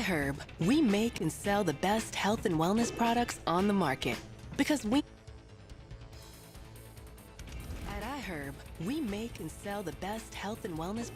iHerb, we make and sell the best health and wellness products on the market because at iHerb, we make and sell the best health and wellness.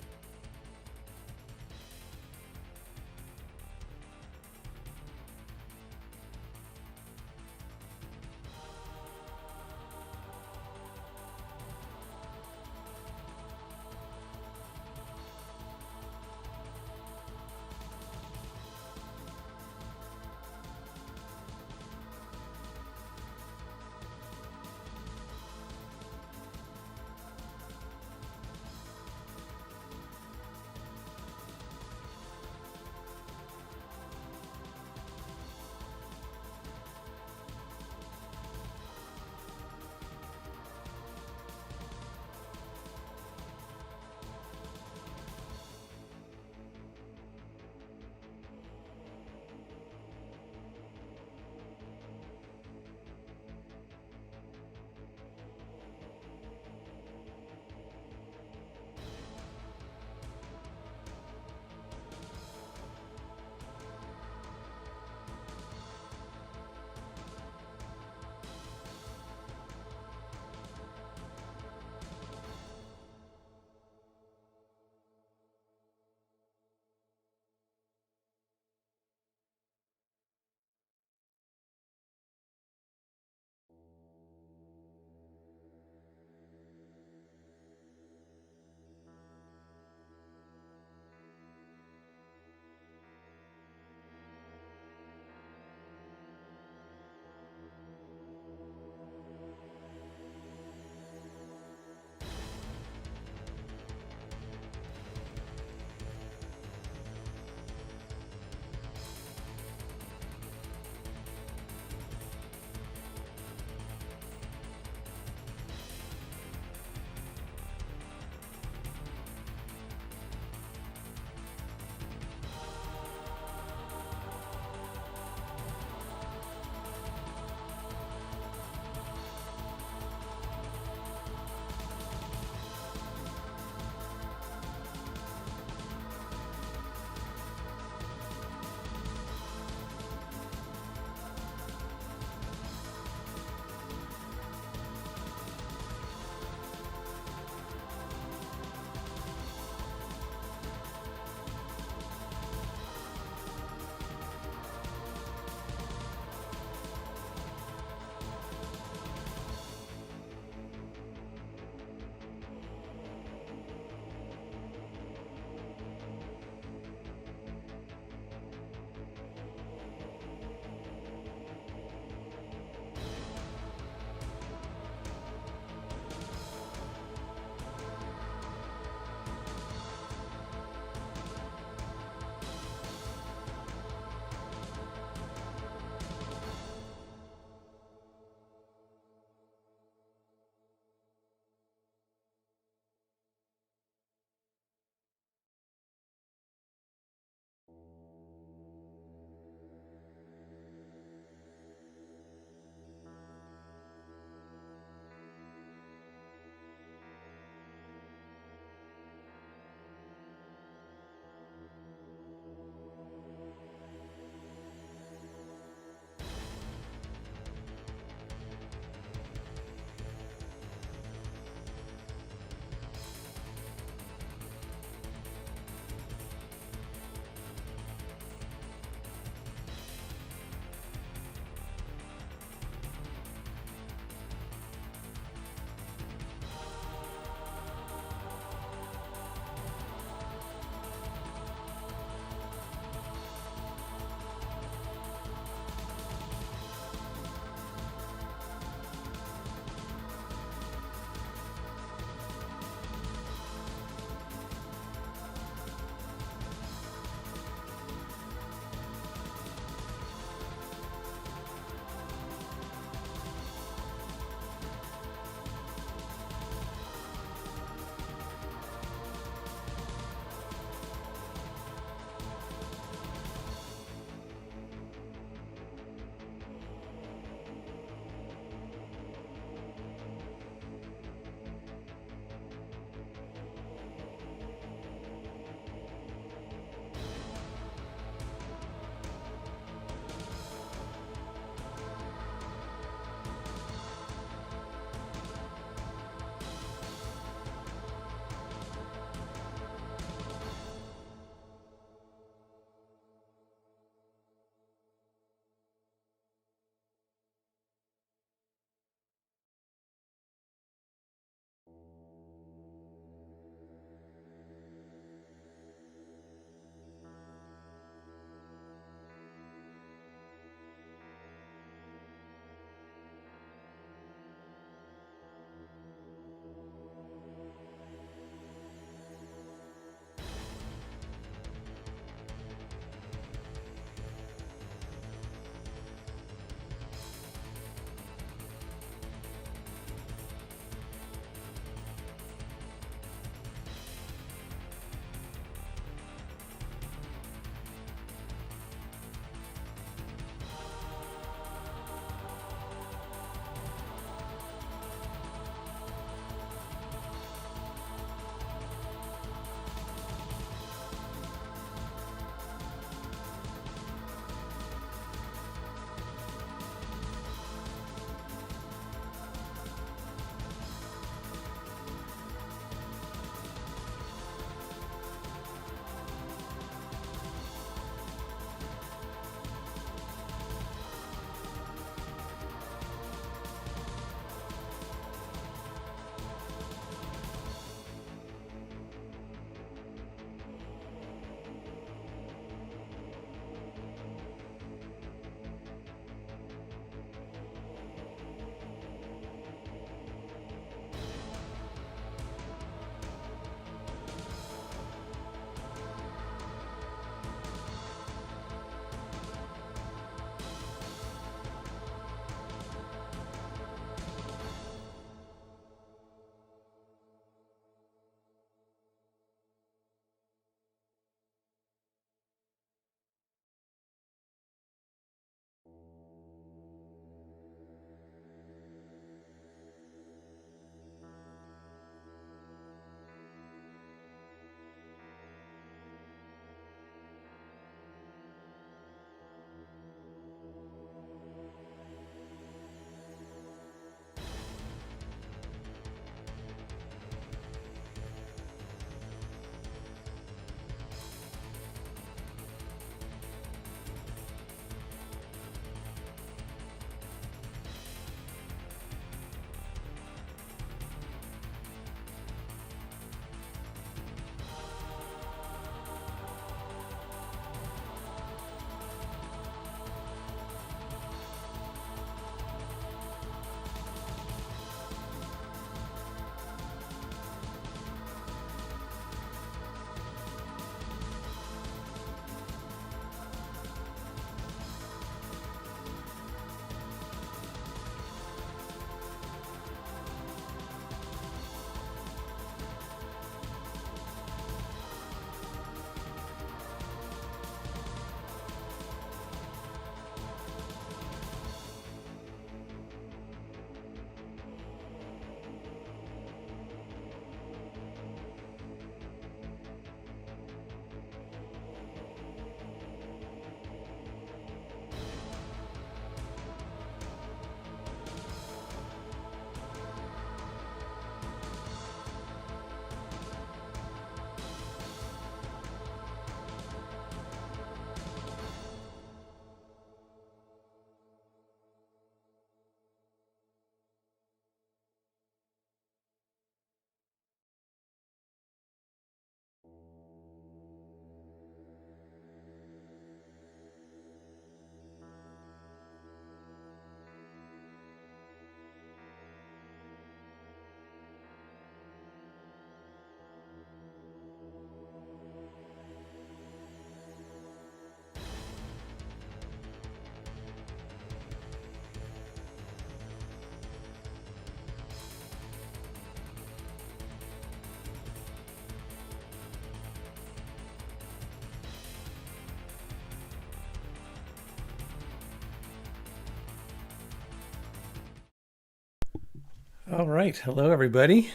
All right. Hello, everybody.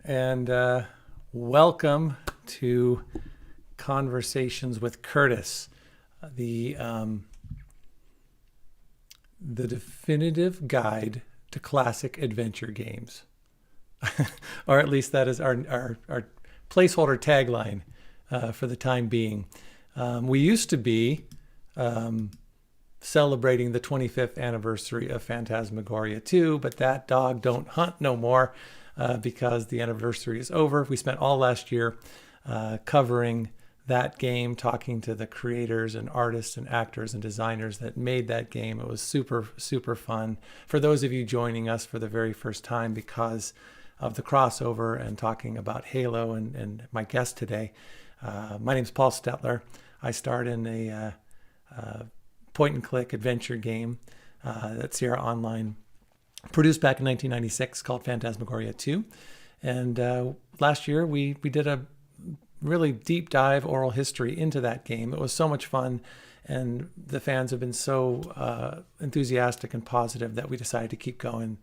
And welcome to Conversations with Curtis, the definitive guide to classic adventure games. Or at least that is our placeholder tagline for the time being. We used to be celebrating the 25th anniversary of Phantasmagoria 2, but that dog don't hunt no more because the anniversary is over. We spent all last year covering that game, talking to the creators and artists and actors and designers that made that game. It was super, super fun. For those of you joining us for the very first time because of the crossover and talking about Halo and my guest today, my name's Paul Stetler. I starred in a point-and-click adventure game that Sierra Online produced back in 1996 called Phantasmagoria 2. And last year we did a really deep dive oral history into that game. It was so much fun, and the fans have been so enthusiastic and positive that we decided to keep going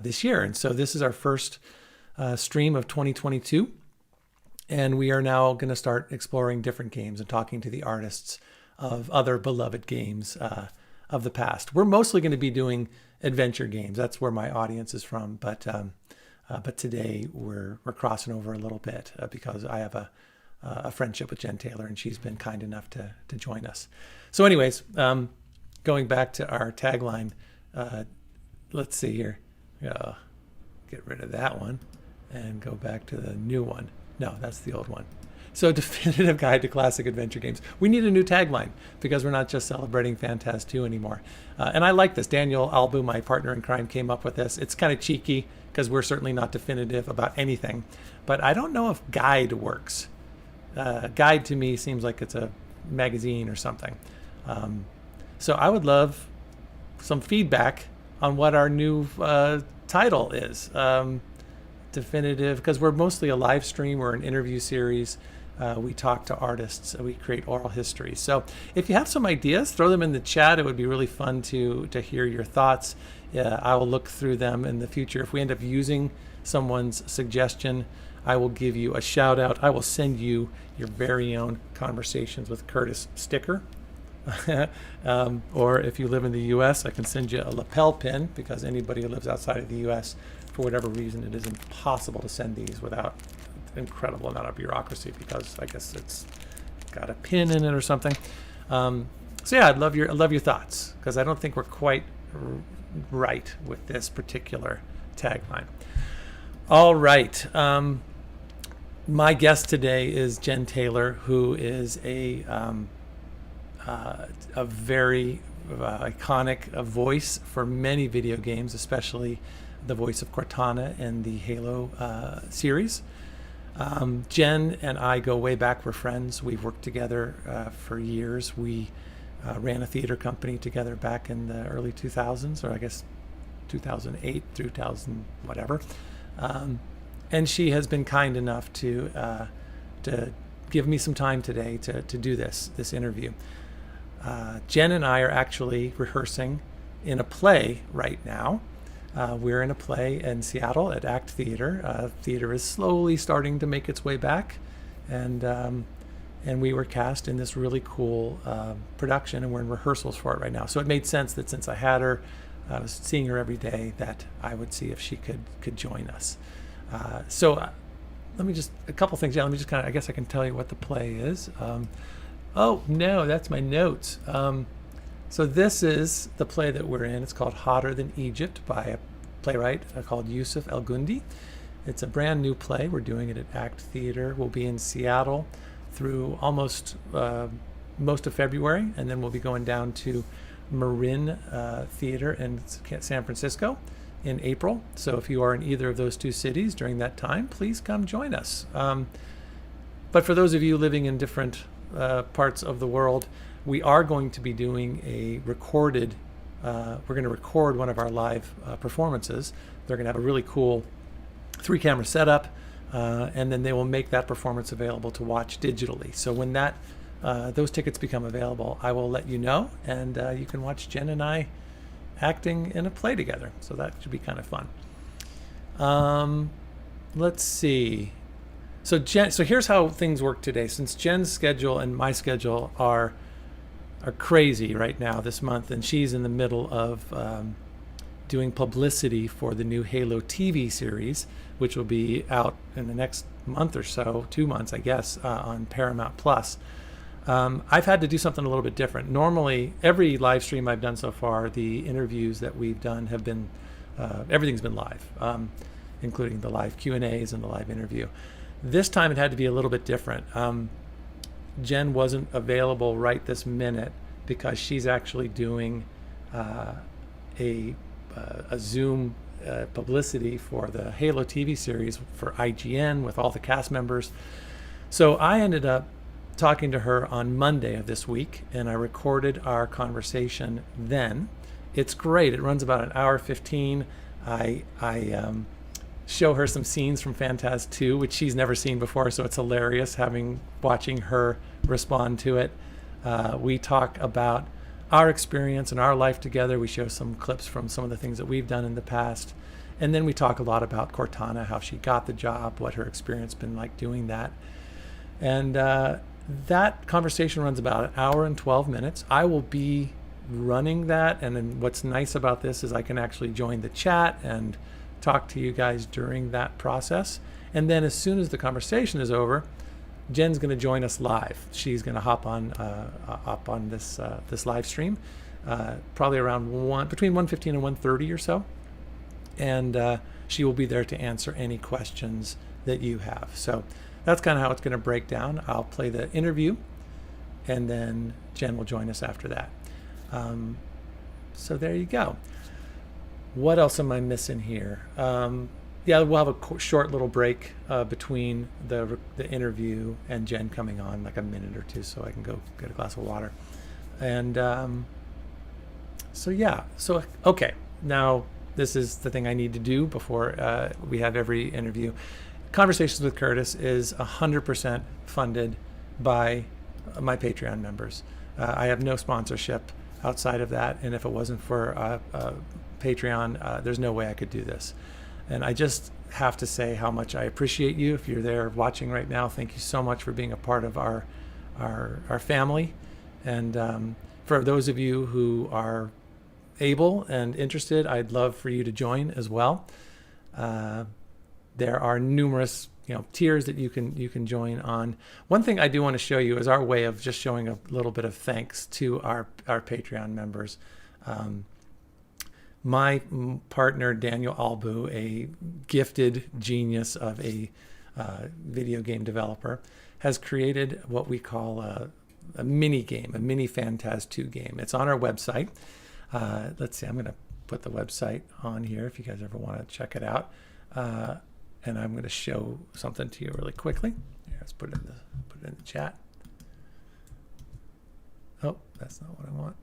this year. And so this is our first stream of 2022, and we are now going to start exploring different games and talking to the artists of other beloved games of the past. We're mostly going to be doing adventure games. That's where my audience is from. But today we're crossing over a little bit because I have a friendship with Jen Taylor, and she's been kind enough to join us. So anyways, going back to our tagline, let's see here. Get rid of that one and go back to the new one. No, that's the old one. So, definitive guide to classic adventure games. We need a new tagline because we're not just celebrating Phantas 2 anymore. And I like this. Daniel Albu, my partner in crime, came up with this. It's kind of cheeky because we're certainly not definitive about anything. But I don't know if guide works. Guide to me seems like it's a magazine or something. So I would love some feedback on what our new title is. Definitive, because we're mostly a live stream. We're an interview series. We talk to artists. We create oral history. So if you have some ideas, throw them in the chat. It would be really fun to hear your thoughts. I will look through them in the future. If we end up using someone's suggestion, I will give you a shout out. I will send you your very own Conversations with Curtis sticker. Or if you live in the U.S., I can send you a lapel pin, because anybody who lives outside of the U.S., for whatever reason, it is impossible to send these without an incredible amount of bureaucracy, because I guess it's got a pin in it or something. So yeah, I'd love your thoughts, because I don't think we're quite right with this particular tagline. All right. My guest today is Jen Taylor, who is a very iconic voice for many video games, especially the voice of Cortana in the Halo series. Jen and I go way back. We're friends. We've worked together for years. We ran a theater company together back in the early 2000s, or I guess 2008 through 2000 whatever. And she has been kind enough to give me some time today to do this interview. Jen and I are actually rehearsing in a play right now. We're in a play in Seattle at ACT Theater. Theater is slowly starting to make its way back, and we were cast in this really cool production, and we're in rehearsals for it right now. So it made sense that since I had her, I was seeing her every day, that I would see if she could join us. Let me just, a couple things. Yeah, let me just I guess I can tell you what the play is. Oh, no, that's my notes. So this is the play that we're in. It's called Hotter Than Egypt by a playwright called Yusuf El Gundi. It's a brand new play. We're doing it at ACT Theater. We'll be in Seattle through almost most of February, and then we'll be going down to Marin Theater in San Francisco in April. So if you are in either of those two cities during that time, please come join us. But for those of you living in different parts of the world, we are going to be doing a recorded, we're going to record one of our live performances. They're going to have a really cool 3-camera setup, and then they will make that performance available to watch digitally. So when those tickets become available, I will let you know, and you can watch Jen and I acting in a play together. So that should be kind of fun. Let's see. So here's how things work today. Since Jen's schedule and my schedule are crazy right now this month, and she's in the middle of doing publicity for the new Halo TV series, which will be out in the next month or so, 2 months, I guess, on Paramount Plus. I've had to do something a little bit different. Normally, every live stream I've done so far, the interviews that we've done have been, everything's been live, including the live Q&As and the live interview. This time it had to be a little bit different. Jen wasn't available right this minute because she's actually doing a Zoom publicity for the Halo TV series for IGN with all the cast members. So I ended up talking to her on Monday of this week, and I recorded our conversation then. It's great. It runs about an hour 15. I show her some scenes from Phantaz 2, which she's never seen before, so it's hilarious watching her respond to it. We talk about our experience and our life together. We show some clips from some of the things that we've done in the past. And then we talk a lot about Cortana, how she got the job, what her experience been like doing that. And that conversation runs about an hour and 12 minutes. I will be running that. And then what's nice about this is I can actually join the chat and talk to you guys during that process. And then as soon as the conversation is over, Jen's going to join us live. She's going to hop on this live stream, probably around between 1:15 and 1:30 or so, and she will be there to answer any questions that you have. So that's kind of how it's going to break down. I'll play the interview, and then Jen will join us after that. So there you go. What else am I missing here? Yeah, we'll have a short little break between the interview and Jen coming on, like a minute or two, so I can go get a glass of water. And so okay, now this is the thing I need to do before we have every interview. Conversations with Curtis is 100% funded by my Patreon members. I have no sponsorship outside of that, and if it wasn't for Patreon, there's no way I could do this. And I just have to say how much I appreciate you. If you're there watching right now, thank you so much for being a part of our family. And for those of you who are able and interested, I'd love for you to join as well. There are numerous tiers that you can join on. One thing I do want to show you is our way of just showing a little bit of thanks to our Patreon members. My partner, Daniel Albu, a gifted genius of a video game developer, has created what we call a mini game, a mini Phantaz 2 game. It's on our website. Let's see, I'm going to put the website on here if you guys ever want to check it out. And I'm going to show something to you really quickly. Here, let's put it in the chat. Oh, that's not what I want.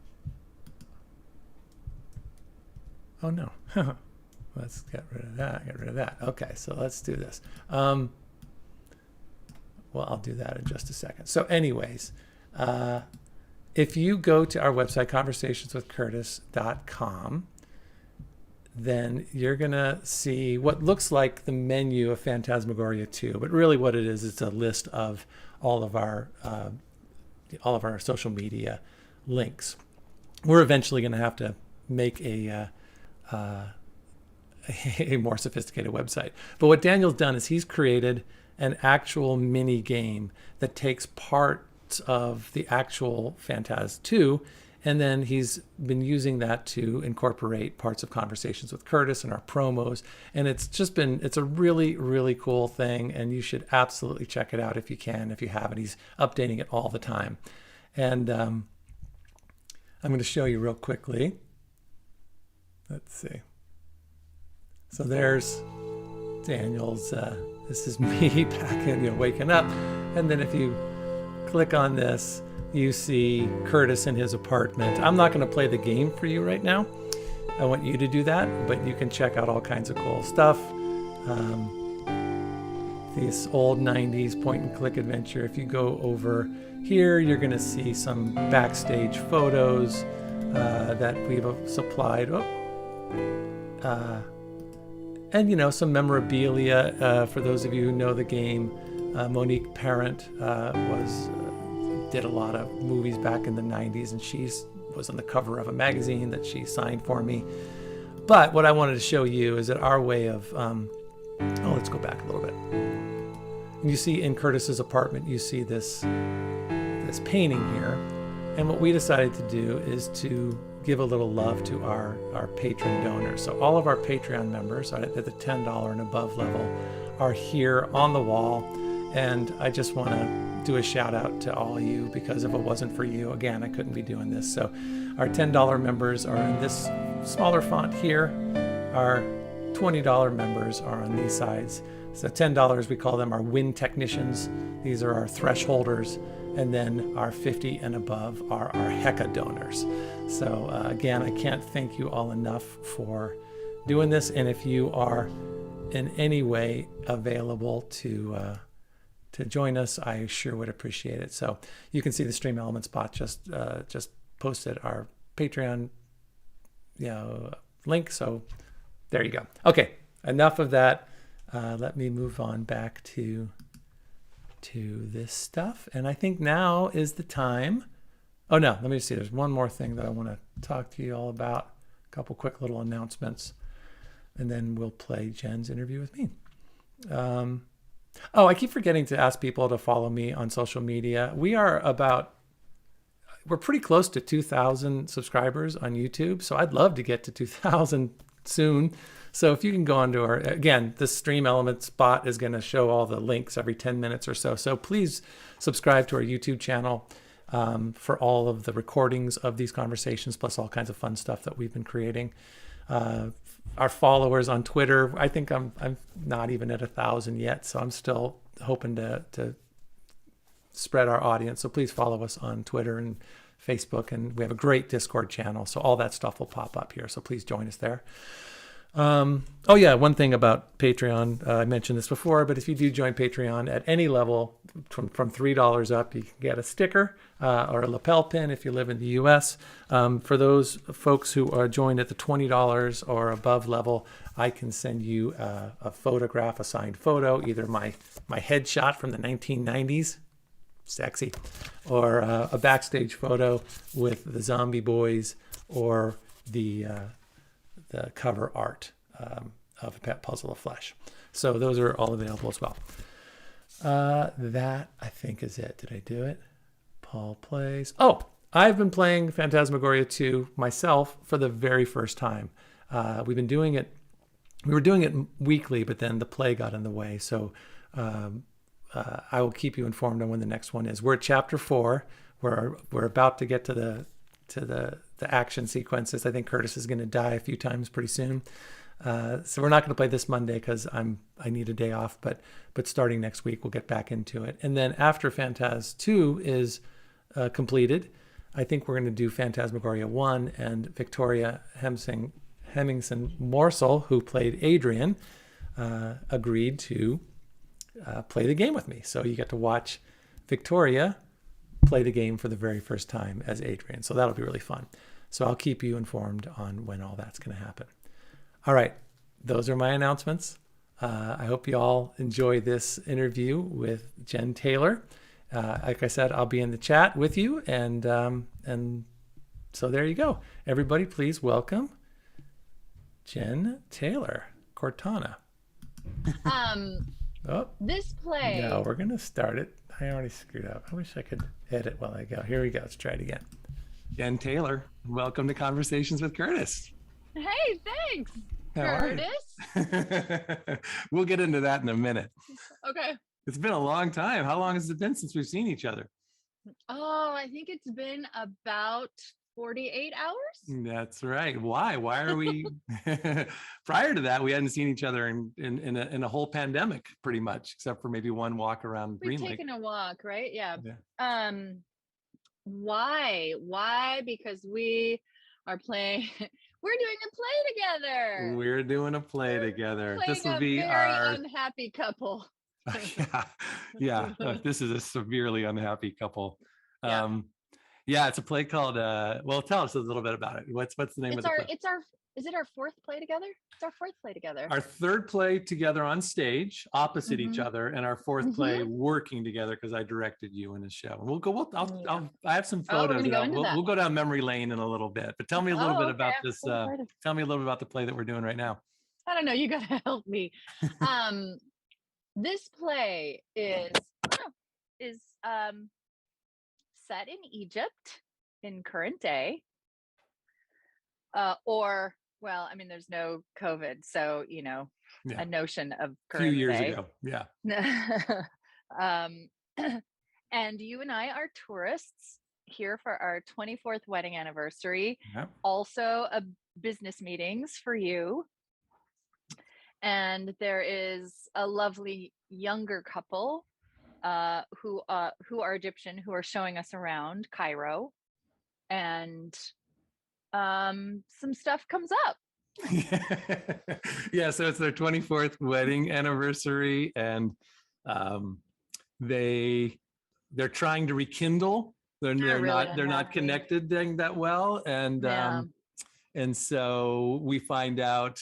Oh no, let's get rid of that. Okay, so let's do this. Well, I'll do that in just a second. So anyways, if you go to our website, conversationswithcurtis.com, then you're going to see what looks like the menu of Phantasmagoria 2, but really what it is, it's a list of all of our social media links. We're eventually going to have to make a more sophisticated website. But what Daniel's done is he's created an actual mini game that takes parts of the actual Phantaz 2, and then he's been using that to incorporate parts of Conversations with Curtis and our promos. And it's a really, really cool thing, and you should absolutely check it out if you can, if you haven't. He's updating it all the time. And I'm going to show you real quickly. Let's see. So there's Daniel's, this is me back in, waking up. And then if you click on this, you see Curtis in his apartment. I'm not going to play the game for you right now. I want you to do that, but you can check out all kinds of cool stuff. This old 90s point and click adventure. If you go over here, you're going to see some backstage photos that we've supplied. and you know, some memorabilia for those of you who know the game. Monique Parent did a lot of movies back in the 90s, and she was on the cover of a magazine that she signed for me. But what I wanted to show you is that our way of let's go back a little bit. And you see in Curtis's apartment, you see this painting here. And what we decided to do is to give a little love to our patron donors. So all of our Patreon members at the $10 and above level are here on the wall. And I just want to do a shout out to all of you, because if it wasn't for you, again, I couldn't be doing this. So our $10 members are in this smaller font here. Our $20 members are on these sides. So $10, we call them our win technicians. These are our thresholders. And then our 50 and above are our HECA donors. So again, I can't thank you all enough for doing this. And if you are in any way available to join us, I sure would appreciate it. So you can see the Stream Elements bot just posted our Patreon link. So there you go. Okay, enough of that. Let me move on back to this stuff. And I think now is the time. Oh no, let me see. There's one more thing that I want to talk to you all about. A couple quick little announcements. And then we'll play Jen's interview with me. I keep forgetting to ask people to follow me on social media. We're pretty close to 2,000 subscribers on YouTube. So I'd love to get to 2,000 soon. So if you can go onto the Stream Elements bot is going to show all the links every 10 minutes or so. So please subscribe to our YouTube channel for all of the recordings of these conversations, plus all kinds of fun stuff that we've been creating. Our followers on Twitter, I think I'm not even at 1,000 yet. So I'm still hoping to spread our audience. So please follow us on Twitter and Facebook. And we have a great Discord channel. So all that stuff will pop up here. So please join us there. One thing about Patreon, I mentioned this before, but if you do join Patreon at any level from $3 up, you can get a sticker or a lapel pin if you live in the US. For those folks who are joined at the $20 or above level, I can send you a photograph, a signed photo, either my headshot from the 1990s, sexy, or a backstage photo with the Zombie Boys, or the cover art of a Pet Puzzle of Flesh. So those are all available as well. That, I think, is it. Did I do it? Paul plays. Oh, I've been playing Phantasmagoria 2 myself for the very first time. We've been doing it. We were doing it weekly, but then the play got in the way. So I will keep you informed on when the next one is. We're at chapter 4. We're about to get to the action sequences. I think Curtis is going to die a few times pretty soon. So we're not going to play this Monday because I need a day off, but starting next week, we'll get back into it. And then after Phantaz 2 is completed, I think we're going to do Phantasmagoria 1, and Victoria Hemmingson Morsel, who played Adrian, agreed to play the game with me. So you get to watch Victoria play the game for the very first time as Adrian. So that'll be really fun. So I'll keep you informed on when all that's going to happen. All right. Those are my announcements. I hope you all enjoy this interview with Jen Taylor. Like I said, I'll be in the chat with you. And so there you go. Everybody, please welcome Jen Taylor, Cortana. This play. No, we're going to start it. I already screwed up. I wish I could edit while I go. Here we go. Let's try it again. Jen Taylor, welcome to Conversations with Curtis. Hey, thanks, How Curtis. We'll get into that in a minute. Okay. It's been a long time. How long has it been since we've seen each other? Oh, I think it's been about 48 hours. That's right. Why? Why are we? Prior to that, we hadn't seen each other in a whole pandemic, pretty much, except for maybe one walk around We've Green Lake. taken a walk, right? Yeah. Why? Because we are playing. We're doing a play together. We're doing a play together. This will be our unhappy couple. Yeah. This is a severely unhappy couple. Yeah. Yeah, it's a play called. Well, tell us a little bit about it. What's the name of the play? Is it our fourth play together? It's our fourth play together. Our third play together on stage, opposite each other, and our fourth play working together because I directed you in a show. We'll go. I have some photos. We'll go down memory lane in a little bit. But tell me a little bit about this. Tell me a little bit about the play that we're doing right now. I don't know. You got to help me. This play is set in Egypt in current day, or well, I mean, there's no COVID, so a notion of current a few years day. ago, yeah. And you and I are tourists here for our 24th wedding anniversary. Yep. Also, a business meetings for you. And there is a lovely younger couple who are Egyptian, who are showing us around Cairo, and some stuff comes up. Yeah, so it's their 24th wedding anniversary, and they're trying to rekindle. They're not connected that well, and so we find out.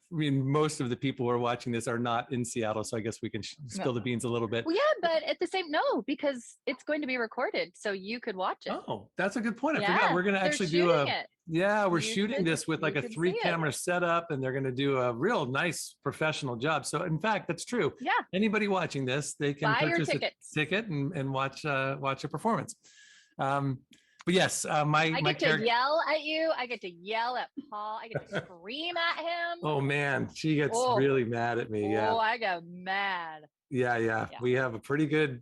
I mean, most of the people who are watching this are not in Seattle, so I guess we can spill the beans a little bit. Well, yeah, but at the same because it's going to be recorded, so you could watch it. Oh, that's a good point. I forgot. We're going to actually do we're shooting this with like a 3-camera setup, and they're going to do a real nice professional job. So, in fact, that's true. Yeah. Anybody watching this, they can purchase a ticket and watch a performance. But yes, I get to yell at you. I get to yell at Paul. I get to scream at him. Oh man, she gets really mad at me. Yeah. Oh, I got mad. Yeah. We have a pretty good,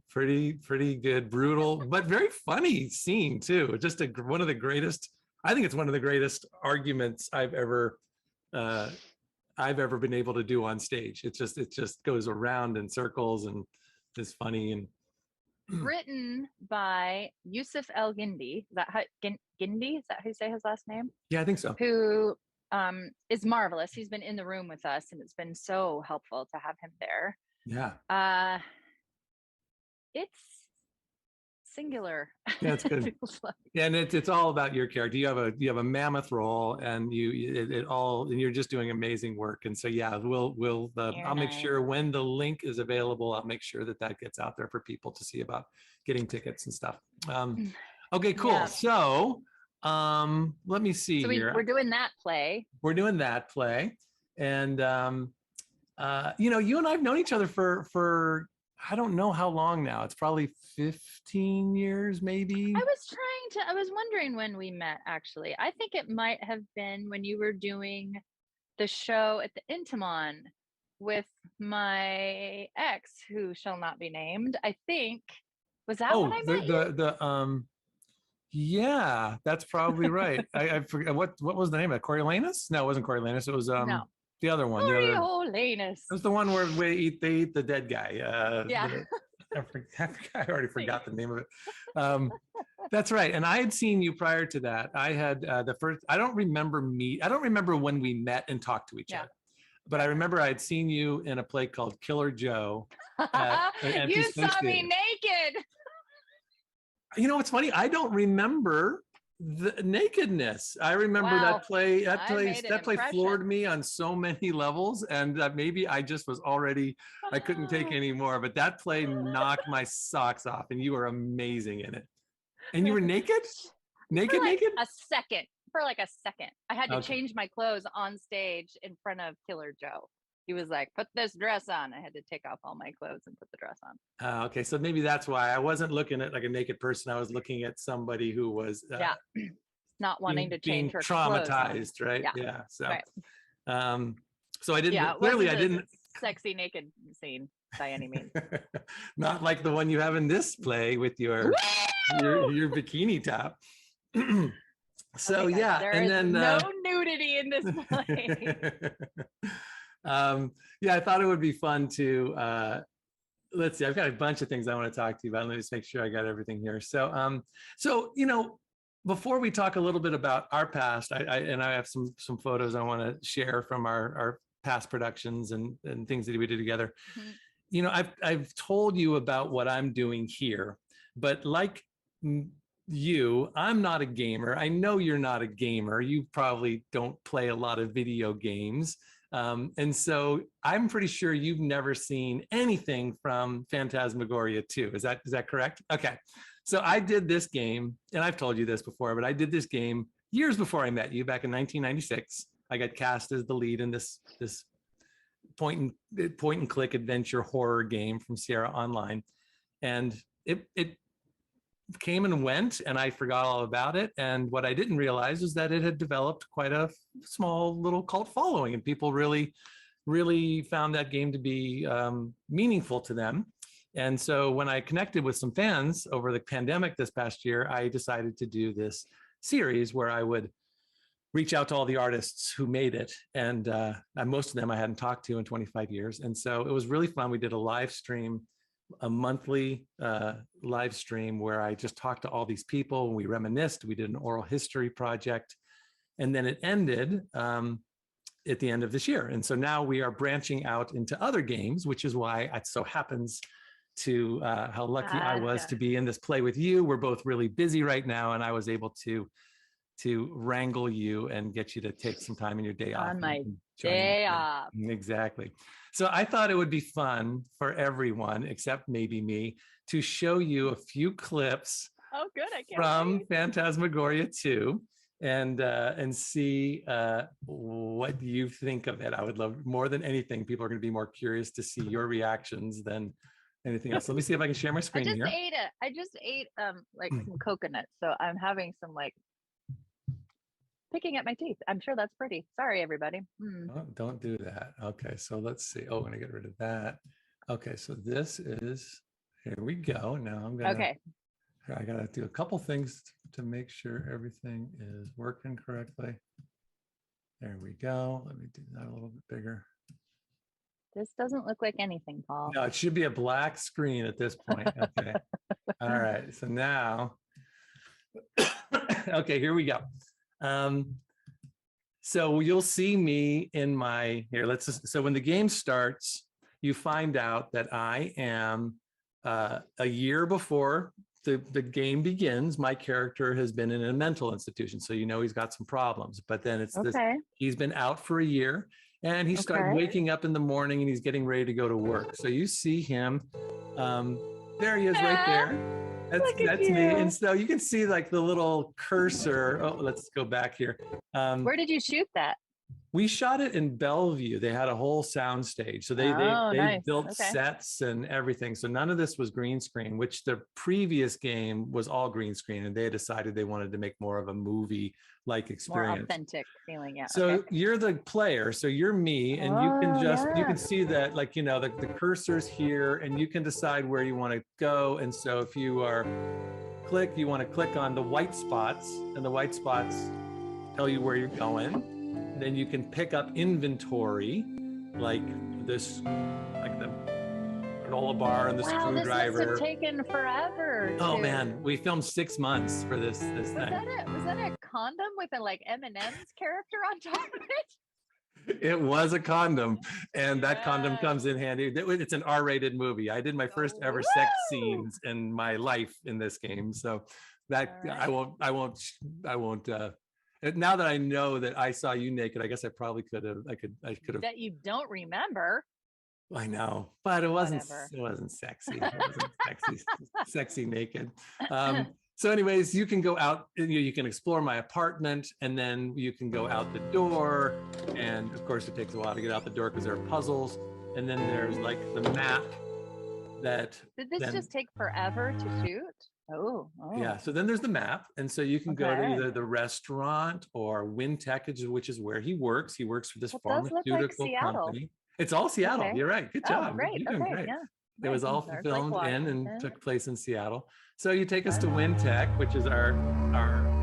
brutal, but very funny scene too. Just one of the greatest. I think it's one of the greatest arguments I've ever been able to do on stage. It just goes around in circles and is funny and. Written by Yusuf El Gindi. Is that how Gindi? Is that how you say his last name? Yeah, I think so. Who is marvelous. He's been in the room with us, and it's been so helpful to have him there. Yeah. It's singular. Yeah, it's good. Yeah, and it's all about your character. You have a mammoth role, and you're just doing amazing work. And so yeah, I'll make sure when the link is available, I'll make sure that gets out there for people to see about getting tickets and stuff. Okay, cool. Yeah. So let me see here. We're doing that play. And you and I've known each other for I don't know how long now. It's probably 15 years, maybe. I was wondering when we met, actually. I think it might have been when you were doing the show at the Intimon with my ex, who shall not be named. I think, was that when I met you? Yeah, that's probably right. I forget what was the name of it? Coriolanus? No, it wasn't Coriolanus. It was no. The other one. Coriolanus. It was the one where they eat the dead guy. Yeah. I already forgot the name of it. That's right. And I had seen you prior to that. I had I don't remember when we met and talked to each other, but I remember I had seen you in a play called Killer Joe. You saw me naked. You know what's funny? I don't remember the nakedness. I remember that play. That play floored me on so many levels, and maybe I just was already. I couldn't take any more. But that play knocked my socks off, and you were amazing in it. And you were naked, naked. For like a second, I had to change my clothes on stage in front of Killer Joe. He was like, "Put this dress on." I had to take off all my clothes and put the dress on. Okay, so maybe that's why I wasn't looking at like a naked person. I was looking at somebody who was not wanting to change her traumatized, clothes. Right? Yeah. So, right. So I didn't. Clearly, I didn't. Sexy naked scene by any means. Not like the one you have in this play with your bikini top. So yeah, there and is then no nudity in this play. I thought it would be fun to let's see. I've got a bunch of things I want to talk to you about. Let me just make sure I got everything here. So before we talk a little bit about our past, I have some photos I want to share from our past productions and things that we did together. Mm-hmm. I've told you about what I'm doing here, but like I'm not a gamer. I know you're not a gamer. You probably don't play a lot of video games. And so I'm pretty sure you've never seen anything from Phantasmagoria 2. Is that correct? Okay. So I did this game, and I've told you this before, but I did this game years before I met you back in 1996. I got cast as the lead in this point and click adventure horror game from Sierra Online. And it came and went, and I forgot all about it. And what I didn't realize is that it had developed quite a small little cult following, and people really, really found that game to be meaningful to them. And so when I connected with some fans over the pandemic this past year, I decided to do this series where I would reach out to all the artists who made it. And most of them I hadn't talked to in 25 years. And so it was really fun. We did a live stream, a monthly live stream where I just talked to all these people and we reminisced. We did an oral history project. And then it ended at the end of this year. And so now we are branching out into other games, which is why it so happens to how lucky I was to be in this play with you. We're both really busy right now, and I was able to wrangle you and get you to take some time in your day off. On my day off. Exactly. So I thought it would be fun for everyone, except maybe me, to show you a few clips from Phantasmagoria 2 and see what you think of it. I would love, more than anything, people are going to be more curious to see your reactions than anything else. Let me see if I can share my screen here. I just ate like some coconut, so I'm having some like picking at my teeth. I'm sure that's pretty. Sorry, everybody. Oh, don't do that. Okay, so let's see. Oh, I'm gonna get rid of that. Okay, so this is, here we go. Now I'm gonna, I gotta do a couple things to make sure everything is working correctly. There we go. Let me do that a little bit bigger. This doesn't look like anything, Paul. No, it should be a black screen at this point. Okay. All right, so now, okay, here we go. So you'll see me in my, here, let's just, so when the game starts, you find out that I am a year before the game begins, my character has been in a mental institution. So you know he's got some problems, but then it's this, he's been out for a year and he started waking up in the morning and he's getting ready to go to work. So you see him, there he is right there. That's me. And so you can see like the little cursor. Oh, let's go back here. Where did you shoot that? We shot it in Bellevue. They had a whole sound stage. So they built sets and everything. So none of this was green screen, which the previous game was all green screen. And they decided they wanted to make more of a movie-like experience. More authentic feeling, yeah. So you're the player. So you're me. And you can just, you can see that, like, you know, the cursor's here and you can decide where you want to go. And so if you are you want to click on the white spots, and the white spots tell you where you're going. Then you can pick up inventory, like this, like the granola bar and the screwdriver. This must have taken forever. Oh man, we filmed 6 months for this thing. Was that a condom with a like M&M's character on top of it? It was a condom, and that condom comes in handy. It's an R-rated movie. I did my first ever sex scenes in my life in this game, so that I won't. Now that I know that I saw you naked, I guess I probably could have. I could have. That you don't remember. I know, but it wasn't. It wasn't sexy. It wasn't sexy naked. So, anyways, you can go out. You can explore my apartment, and then you can go out the door. And of course, it takes a while to get out the door because there are puzzles. And then there's like the map. Did this just take forever to shoot? Oh. Yeah. So then there's the map. And so you can go to either the restaurant or Wintech, which is where he works. He works for this pharmaceutical company. It's all Seattle. You're right. Good job. Great. You're doing great. Yeah. It was all filmed in and took place in Seattle. So you take us to Wintech, which is our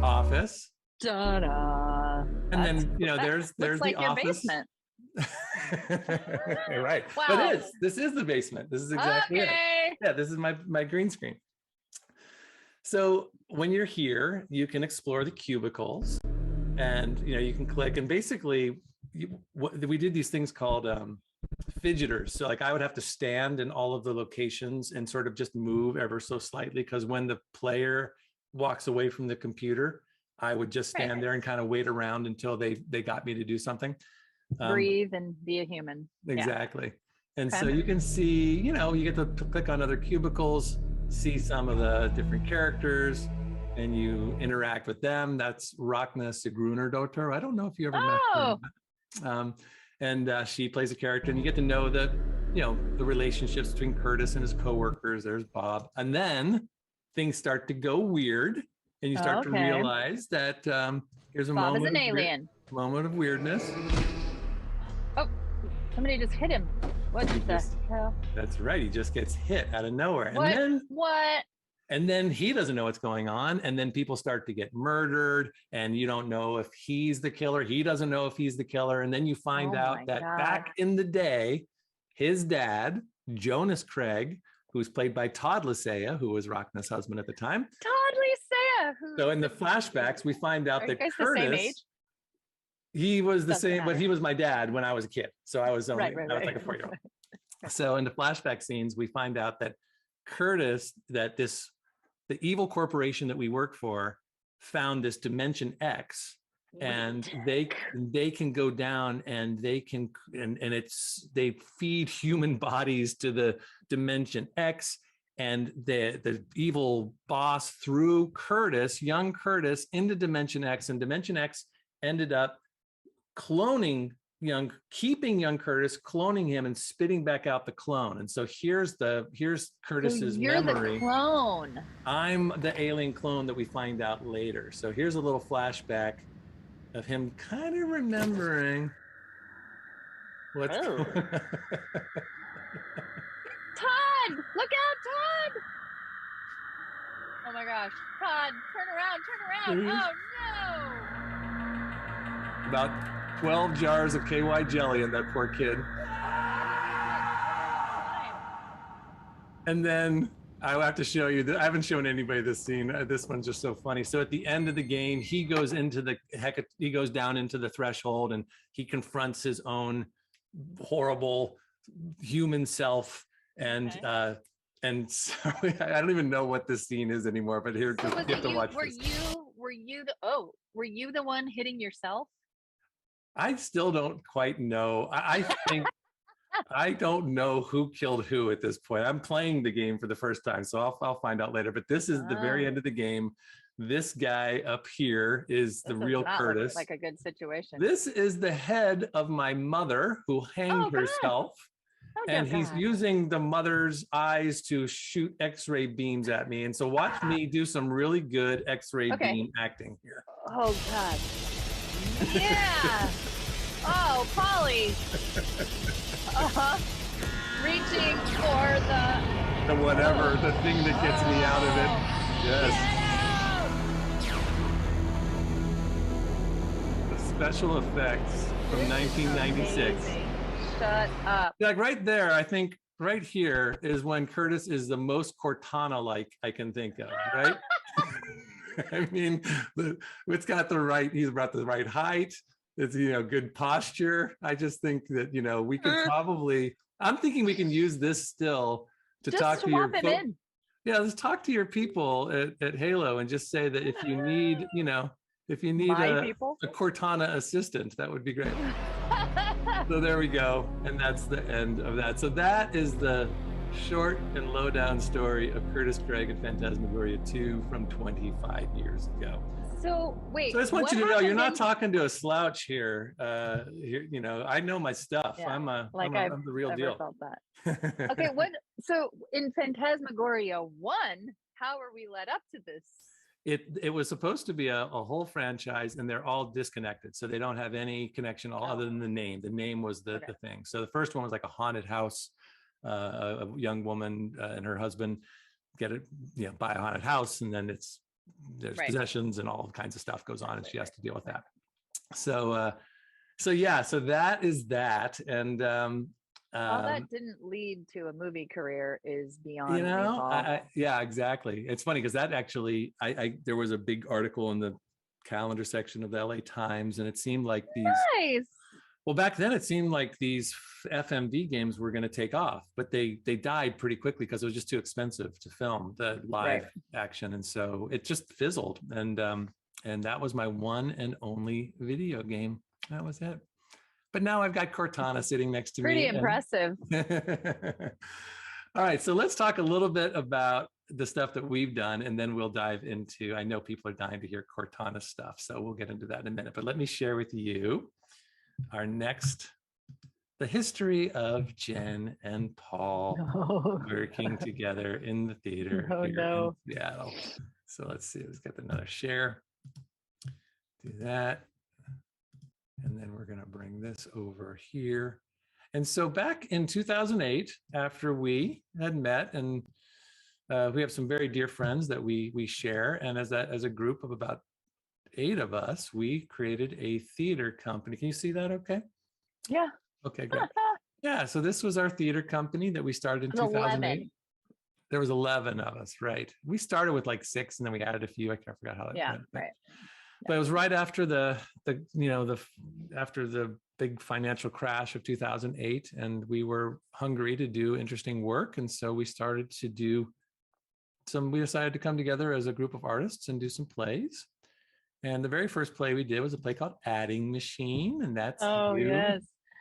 office. Ta-da. And then, you know, there's like the your office. Basement. Right. Wow. But this is the basement. This is exactly it. Yeah, this is my green screen. So when you're here, you can explore the cubicles, and you know you can click. And basically, we did these things called fidgeters. So like I would have to stand in all of the locations and sort of just move ever so slightly, because when the player walks away from the computer, I would just stand there and kind of wait around until they got me to do something. Breathe and be a human. Exactly. Yeah. And okay. So you can see, you get to click on other cubicles, see some of the different characters, and you interact with them. That's Rachna Sigrunardóttir. I don't know if you ever met her. And she plays a character, and you get to know the relationships between Curtis and his coworkers. There's Bob. And then things start to go weird, and you start to realize that here's a Bob is an alien. Moment of weirdness. Oh, somebody just hit him. What the hell? That's right. He just gets hit out of nowhere. What? And then what? And then he doesn't know what's going on. And then people start to get murdered, and you don't know if he's the killer. He doesn't know if he's the killer. And then you find out that back in the day, his dad, Jonas Craig, who's played by Todd Lisea, who was Rachna's husband at the time. Todd Lisea. So in the flashbacks, we find out that Curtis, the same age? He was the same, but he was my dad when I was a kid. So I was only I was like a 4-year-old. So in the flashback scenes, we find out that Curtis, that the evil corporation that we work for found this Dimension X, and they can go down and they can they feed human bodies to the Dimension X, and the evil boss threw Curtis, young Curtis, into Dimension X, and Dimension X ended up keeping young Curtis, cloning him, and spitting back out the clone. And so here's Curtis's memory. The clone. I'm the alien clone that we find out later. So here's a little flashback of him kind of remembering what's going on. Todd, look out, Todd! Oh my gosh, Todd, turn around! Oh no! About 12 jars of KY jelly in that poor kid. And then I have to show you that I haven't shown anybody this scene. This one's just so funny. So at the end of the game, he goes down into the threshold, and he confronts his own horrible human self. And so I don't even know what this scene is anymore, but here, so you have to watch this. Were you the one hitting yourself? I still don't quite know. I think I don't know who killed who at this point. I'm playing the game for the first time, so I'll find out later. But this is the very end of the game. This guy up here is the real Curtis. Like a good situation. This is the head of my mother who hanged herself. And he's using the mother's eyes to shoot X-ray beams at me. And so watch me do some really good X-ray beam acting here. Oh, God. Yeah. Oh, Polly. Reaching for the whatever, the thing that gets me out of it. Yes. The special effects from 1996. Shut up. Like right there, I think right here is when Curtis is the most Cortana-like I can think of, right? I mean, he's about the right height. It's, good posture. I just think that, we could probably, I'm thinking we can use this still to just talk to your folks. Yeah, let's talk to your people at Halo and just say that if you need, a Cortana assistant, that would be great. So there we go. And that's the end of that. So that is the short and lowdown story of Curtis Craig and Phantasmagoria 2 from 25 years ago. So wait. So I just want you to know you're not talking to a slouch here. I know my stuff. Yeah, I'm the real deal. Felt that. Okay, so in Phantasmagoria 1, how are we led up to this? It was supposed to be a whole franchise, and they're all disconnected. So they don't have any connection other than the name. The name was the thing. So the first one was like a haunted house. A young woman and her husband buy a haunted house, and then there's possessions and all kinds of stuff goes on, and she has to deal with that. So that is that. And all that didn't lead to a movie career is beyond yeah, exactly. It's funny because that actually there was a big article in the calendar section of the LA Times, and it seemed like these Well, back then it seemed like these FMV games were going to take off, but they died pretty quickly because it was just too expensive to film the live action, and so it just fizzled. And that was my one and only video game. That was it. But now I've got Cortana sitting next to me. Pretty impressive. All right, so let's talk a little bit about the stuff that we've done, and then we'll dive into, I know people are dying to hear Cortana stuff, so we'll get into that in a minute. But let me share with you our next, the history of Jen and Paul working together in the theater here in Seattle. So let's see, let's get another share. Do that. And then we're going to bring this over here. And so back in 2008, after we had met, and we have some very dear friends that we share, and as a group of about 8 of us, we created a theater company. Can you see that okay? Yeah. Okay, great. Yeah, so this was our theater company that we started in 2008. 11. There was 11 of us, right? We started with like 6, and then we added a few. I forgot how that went. Right. But it was right after after the big financial crash of 2008, and we were hungry to do interesting work, and so we started to do we decided to come together as a group of artists and do some plays. And the very first play we did was a play called Adding Machine, and that's you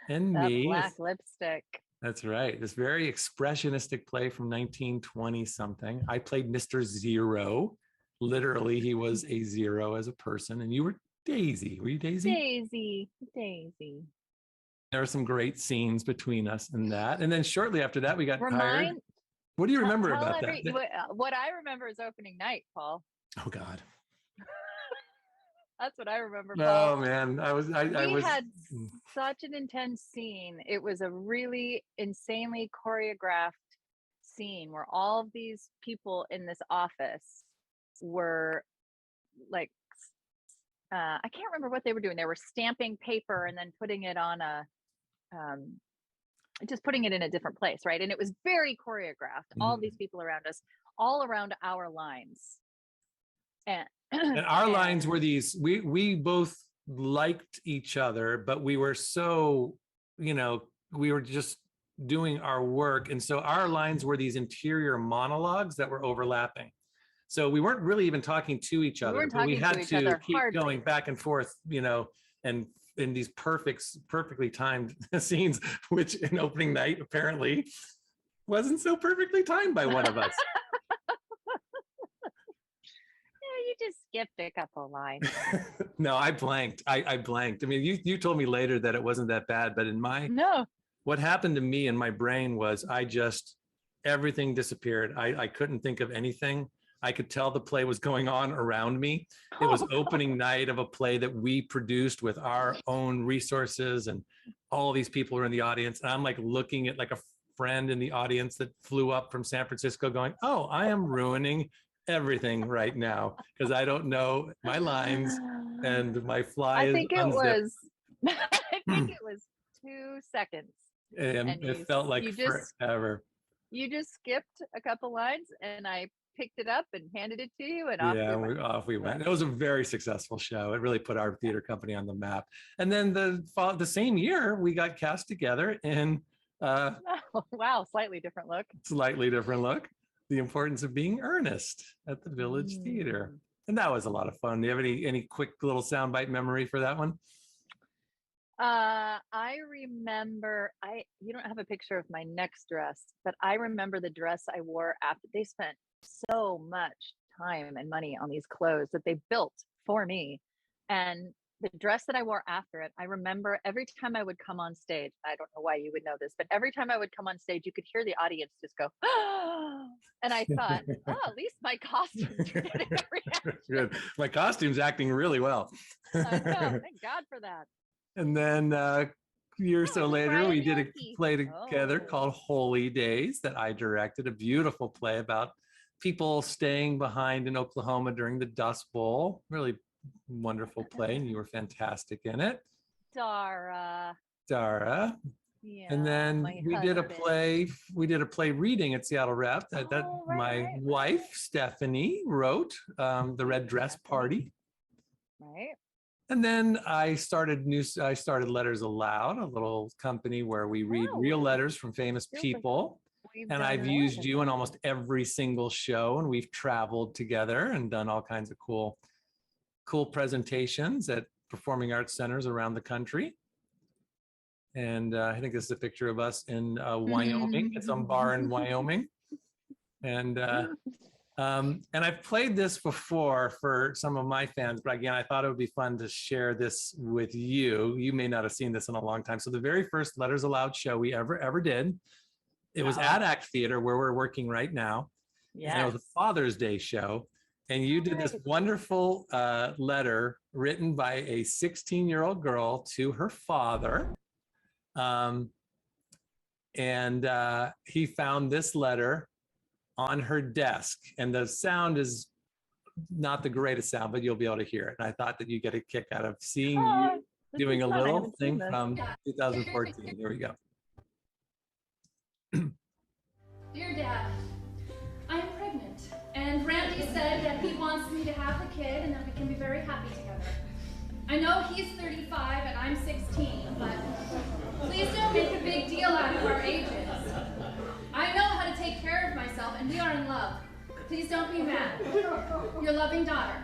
and that me. Black lipstick. That's right. This very expressionistic play from 1920 something. I played Mr. Zero. Literally, he was a zero as a person, and you were Daisy. Were you Daisy? Daisy. There were some great scenes between us in that. And then shortly after that, we got hired. What do you remember about that? What I remember is opening night, Paul. Oh, God. That's what I remember. Oh, man. We had such an intense scene. It was a really insanely choreographed scene where all of these people in this office were like, I can't remember what they were doing. They were stamping paper and then putting it on just putting it in a different place, right? And it was very choreographed. All these people around us, all around our lines. And our lines were these, we both liked each other, but we were so, we were just doing our work. And so our lines were these interior monologues that were overlapping. So we weren't really even talking to each other, but we had to keep going back and forth, and in these perfectly timed scenes, which in opening night apparently wasn't so perfectly timed by one of us. You just skipped a couple lines. No, I blanked. I blanked. I mean, you told me later that it wasn't that bad, but what happened to me in my brain was everything disappeared. I couldn't think of anything. I could tell the play was going on around me. It was opening night of a play that we produced with our own resources, and all these people were in the audience. And I'm like looking at like a friend in the audience that flew up from San Francisco going, oh, I am ruining everything right now because I don't know my lines and my fly I think it was 2 seconds. And it felt like forever. You just skipped a couple lines and I picked it up and handed it to you, and off we went. It was a very successful show. It really put our theater company on the map. And then the same year we got cast together in slightly different look. The Importance of Being Earnest at the Village Theater. And that was a lot of fun. Do you have any quick little soundbite memory for that one? I remember, you don't have a picture of my next dress, but I remember the dress I wore after. They spent so much time and money on these clothes that they built for me. And the dress that I wore after it, I remember every time I would come on stage, I don't know why you would know this, but every time I would come on stage, you could hear the audience just go, oh, and I thought, at least my costumes are getting a reaction. Good. My costume's acting really well. I know, thank God for that. And then a year or so later, we did a play together called Holy Days that I directed, a beautiful play about people staying behind in Oklahoma during the Dust Bowl. Really wonderful play, and you were fantastic in it. Dara. Yeah. And then we did a play reading at Seattle Rep that my wife Stephanie wrote, The Red Dress Party. Right. And then I started Letters Aloud, a little company where we read real letters from famous people. And I've used you in almost every single show, and we've traveled together and done all kinds of cool presentations at performing arts centers around the country. And I think this is a picture of us in Wyoming, at some bar in Wyoming. And I've played this before for some of my fans, but again, I thought it would be fun to share this with you. You may not have seen this in a long time. So the very first Letters Aloud show we ever did, it was at Act Theater, where we're working right now. Yeah. And it was a Father's Day show. And you did this wonderful letter written by a 16-year-old girl to her father. He found this letter on her desk, and the sound is not the greatest sound, but you'll be able to hear it. And I thought that you get a kick out of seeing you doing a little thing from 2014. Here we go. Dear Dad, I'm pregnant, and Randy said that he wants me to have a kid and that we can be very happy together. I know he's 35 and I'm 16, but please don't make a big deal out of our ages. I know how to take care of myself, and we are in love. Please don't be mad. Your loving daughter.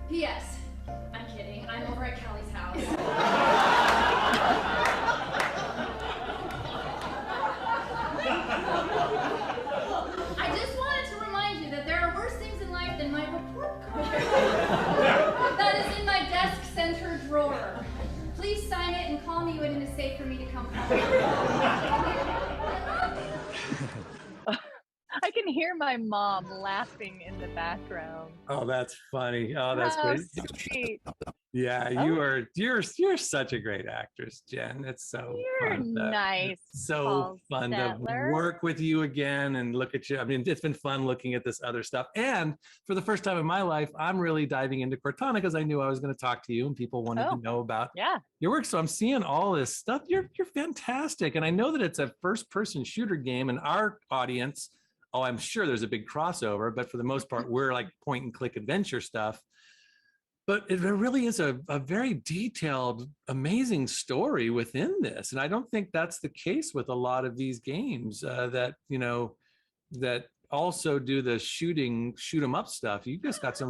P.S. I'm kidding. I'm over at Callie's house. I just wanted to remind you that there are worse things in life than my report card. That is in my desk center drawer. Please sign it and call me when it is safe for me to come home. I can hear my mom laughing in the background. Oh, that's funny. Oh, that's great. Sweet. Yeah, you're such a great actress, Jen. It's so fun. Nice. So fun to work with you again and look at you. I mean, it's been fun looking at this other stuff. And for the first time in my life, I'm really diving into Cortana because I knew I was going to talk to you and people wanted to know about your work. So I'm seeing all this stuff. You're fantastic. And I know that it's a first-person shooter game, and our audience, I'm sure there's a big crossover, but for the most part, we're like point and click adventure stuff. But it really is a very detailed, amazing story within this. And I don't think that's the case with a lot of these games that also do the shoot 'em up stuff. You just got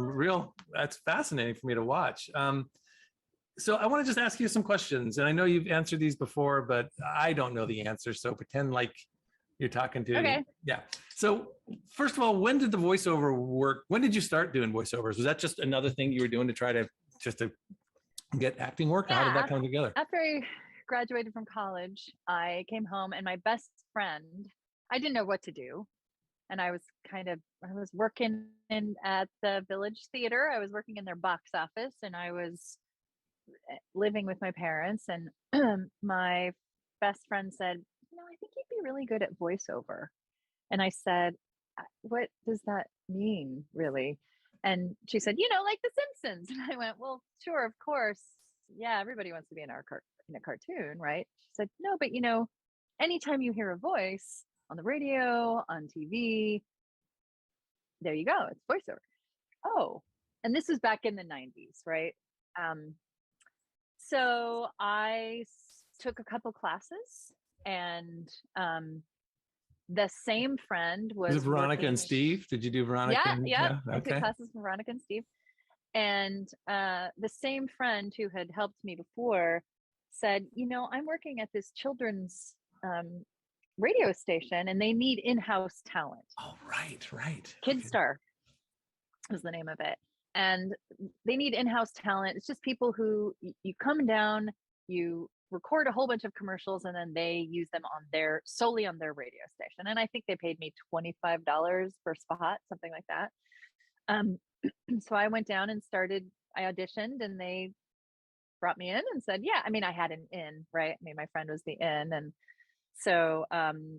that's fascinating for me to watch. So I want to just ask you some questions. And I know you've answered these before, but I don't know the answer. So pretend like you're talking to. Okay. Yeah. So first of all, when did the voiceover work? When did you start doing voiceovers? Was that just another thing you were doing to try to get acting work? Or how did that come together? After I graduated from college, I came home, and my best friend, I didn't know what to do. And I was working at the Village Theater. I was working in their box office, and I was living with my parents. And my best friend said, I think you'd be really good at voiceover. And I said, what does that mean, really? And she said, like The Simpsons. And I went, well, sure, of course. Yeah, everybody wants to be in a cartoon, right? She said, no, but anytime you hear a voice on the radio, on TV, there you go, it's voiceover. Oh, and this was back in the 90s, right? So I took a couple classes, and the same friend was it Veronica and Steve? Did you do Veronica? Yeah. I took classes from Veronica and Steve. And the same friend who had helped me before said, I'm working at this children's radio station, and they need in-house talent. Oh, right. Kidstar was the name of it. And they need in-house talent. It's just people who you come down, you record a whole bunch of commercials, and then they use them solely on their radio station. And I think they paid me $25 per spot, something like that. So I went down and I auditioned, and they brought me in and said, I had an in, right? My friend was the in. And so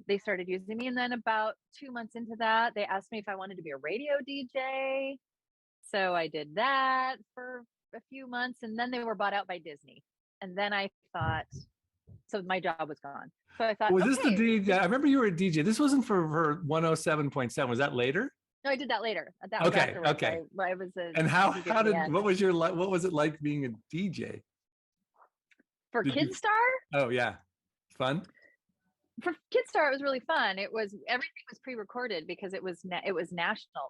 they started using me. And then about 2 months into that, they asked me if I wanted to be a radio DJ. So I did that for a few months, and then they were bought out by Disney. And then I thought, so my job was gone. So I thought, was this the DJ? I remember you were a DJ. This wasn't for 107.7. Was that later? No, I did that later. That was Okay, afterwards. okay. I was a And how DJ at the end. what was it like being a DJ? For Kidstar? Oh yeah, fun. For Kidstar, it was really fun. Everything was pre-recorded because it was national, it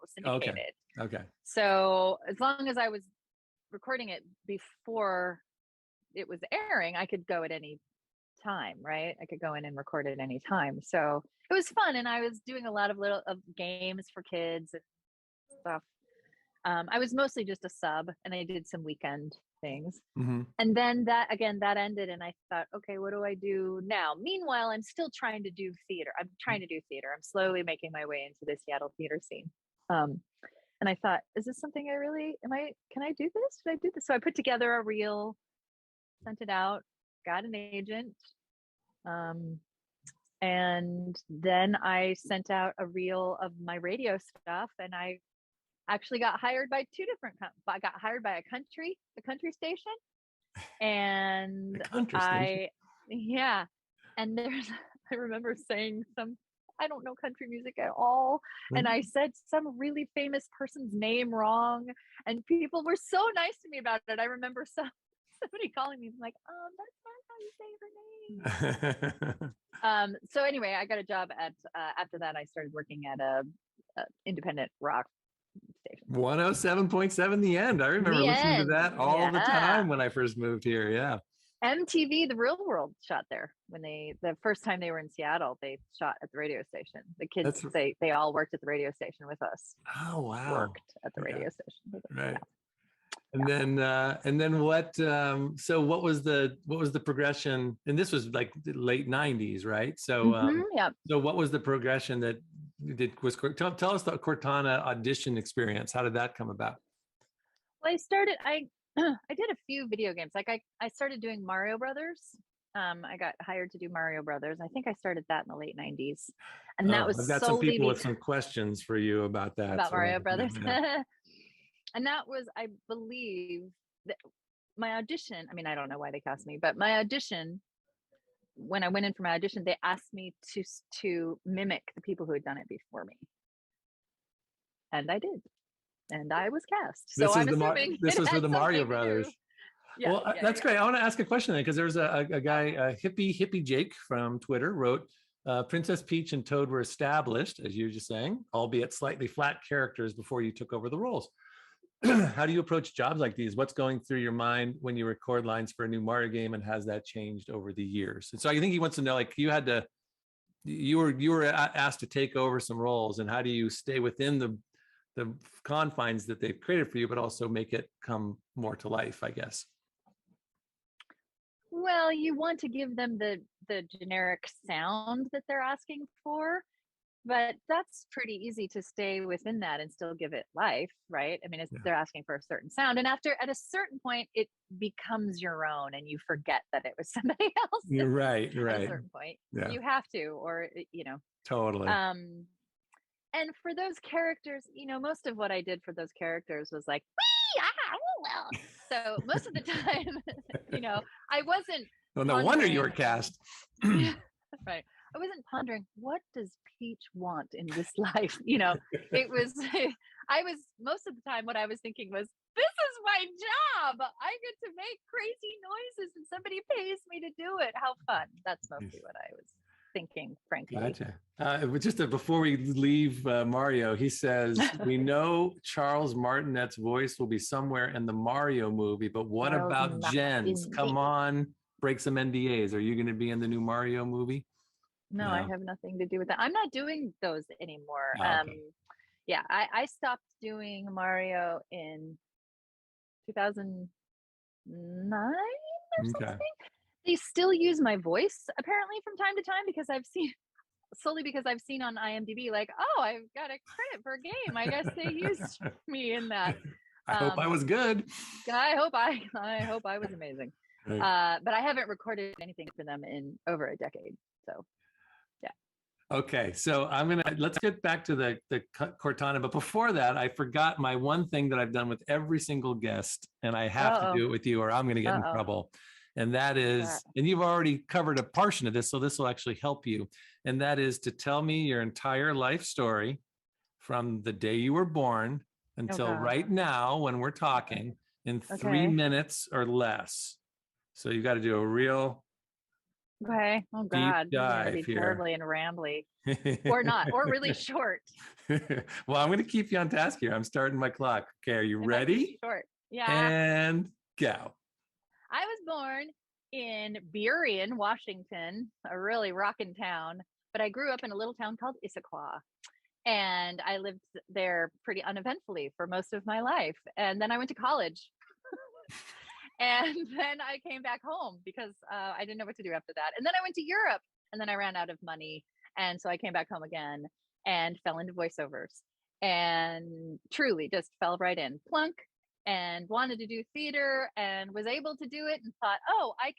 was syndicated. Okay. So as long as I was recording it before it was airing, I could go at any time, right? I could go in and record at any time. So it was fun, and I was doing a lot of games for kids and stuff. I was mostly just a sub, and I did some weekend things. Mm-hmm. And then that ended, and I thought, okay, what do I do now? Meanwhile, I'm still trying to do theater. I'm slowly making my way into the Seattle theater scene. And I thought, is this something can I do this? Should I do this? So I put together a reel, sent it out, got an agent. And then I sent out a reel of my radio stuff, and I actually got hired by I got hired by a country station, and yeah. And I remember saying I don't know country music at all. Mm-hmm. And I said some really famous person's name wrong, and people were so nice to me about it. I remember somebody calling me like, that's not how you say her name. So anyway, I got a job after that, I started working at a independent rock station. 107.7 The End. I remember listening to that all the time when I first moved here. Yeah. MTV, The Real World shot there when the first time they were in Seattle. They shot at the radio station. The kids, they all worked at the radio station with us. Oh wow! Worked at the radio station with us. Right. Yeah. And then what? So what was the progression? And this was like the late '90s, right? So yeah. So what was the progression that tell us the Cortana audition experience? How did that come about? Well, I did a few video games. Like I started doing Mario Brothers. I got hired to do Mario Brothers. I think I started that in the late '90s, and that was I've got some people with some questions for you about that. About Mario Brothers. Yeah. And that was, I believe, that my audition. I mean, I don't know why they cast me, but my audition, when I went in for my audition, they asked me to mimic the people who had done it before me, and I did, and I was cast. So I'm assuming this is for the Mario Brothers. Yeah, well, that's great. I want to ask a question then, because there's a guy, hippie Jake from Twitter wrote, Princess Peach and Toad were established, as you were just saying, albeit slightly flat characters before you took over the roles. How do you approach jobs like these? What's going through your mind when you record lines for a new Mario game, and has that changed over the years? And so I think he wants to know, like, you were asked to take over some roles, and how do you stay within the confines that they've created for you, but also make it come more to life, I guess? Well, you want to give them the generic sound that they're asking for, but that's pretty easy to stay within that and still give it life, right? I mean, they're asking for a certain sound, and at a certain point, it becomes your own, and you forget that it was somebody else. You're right. At a certain point, you have to, or Totally. And for those characters, most of what I did for those characters was like, well. So most of the time, I wasn't. Well, no wonder you were cast. Right. I wasn't pondering, what does Peach want in this life? It was, most of the time what I was thinking was, this is my job. I get to make crazy noises and somebody pays me to do it. How fun. That's mostly what I was thinking, frankly. Gotcha. Just before we leave Mario, he says, we know Charles Martinet's voice will be somewhere in the Mario movie, but what about Jen's? Come on, break some NDAs. Are you going to be in the new Mario movie? No, I have nothing to do with that. I'm not doing those anymore. Okay. Yeah, I stopped doing Mario in 2009 or something. They still use my voice apparently from time to time, because I've seen on IMDb, like, oh, I've got a credit for a game. I guess they used me in that. I hope I was good. I hope I was amazing. Right. But I haven't recorded anything for them in over a decade. So yeah. Okay, so let's get back to the Cortana. But before that, I forgot my one thing that I've done with every single guest, and I have to do it with you, or I'm going to get in trouble. And that is, and you've already covered a portion of this, so this will actually help you. And that is to tell me your entire life story from the day you were born until God. right now when we're talking in 3 Okay. minutes or less. So you got to do a real Okay. Oh deep God. This is gonna be dive here. terribly and rambly. Or not, or really short. Well, I'm going to keep you on task here. I'm starting my clock. Okay, are you It might be ready? short. Yeah. And go. I was born in Burien, Washington, a really rockin' town, but I grew up in a little town called Issaquah. And I lived there pretty uneventfully for most of my life. And then I went to college. And then I came back home because I didn't know what to do after that. And then I went to Europe, and then I ran out of money. And so I came back home again and fell into voiceovers, and truly just fell right in, plunk, and wanted to do theater and was able to do it and thought, oh, I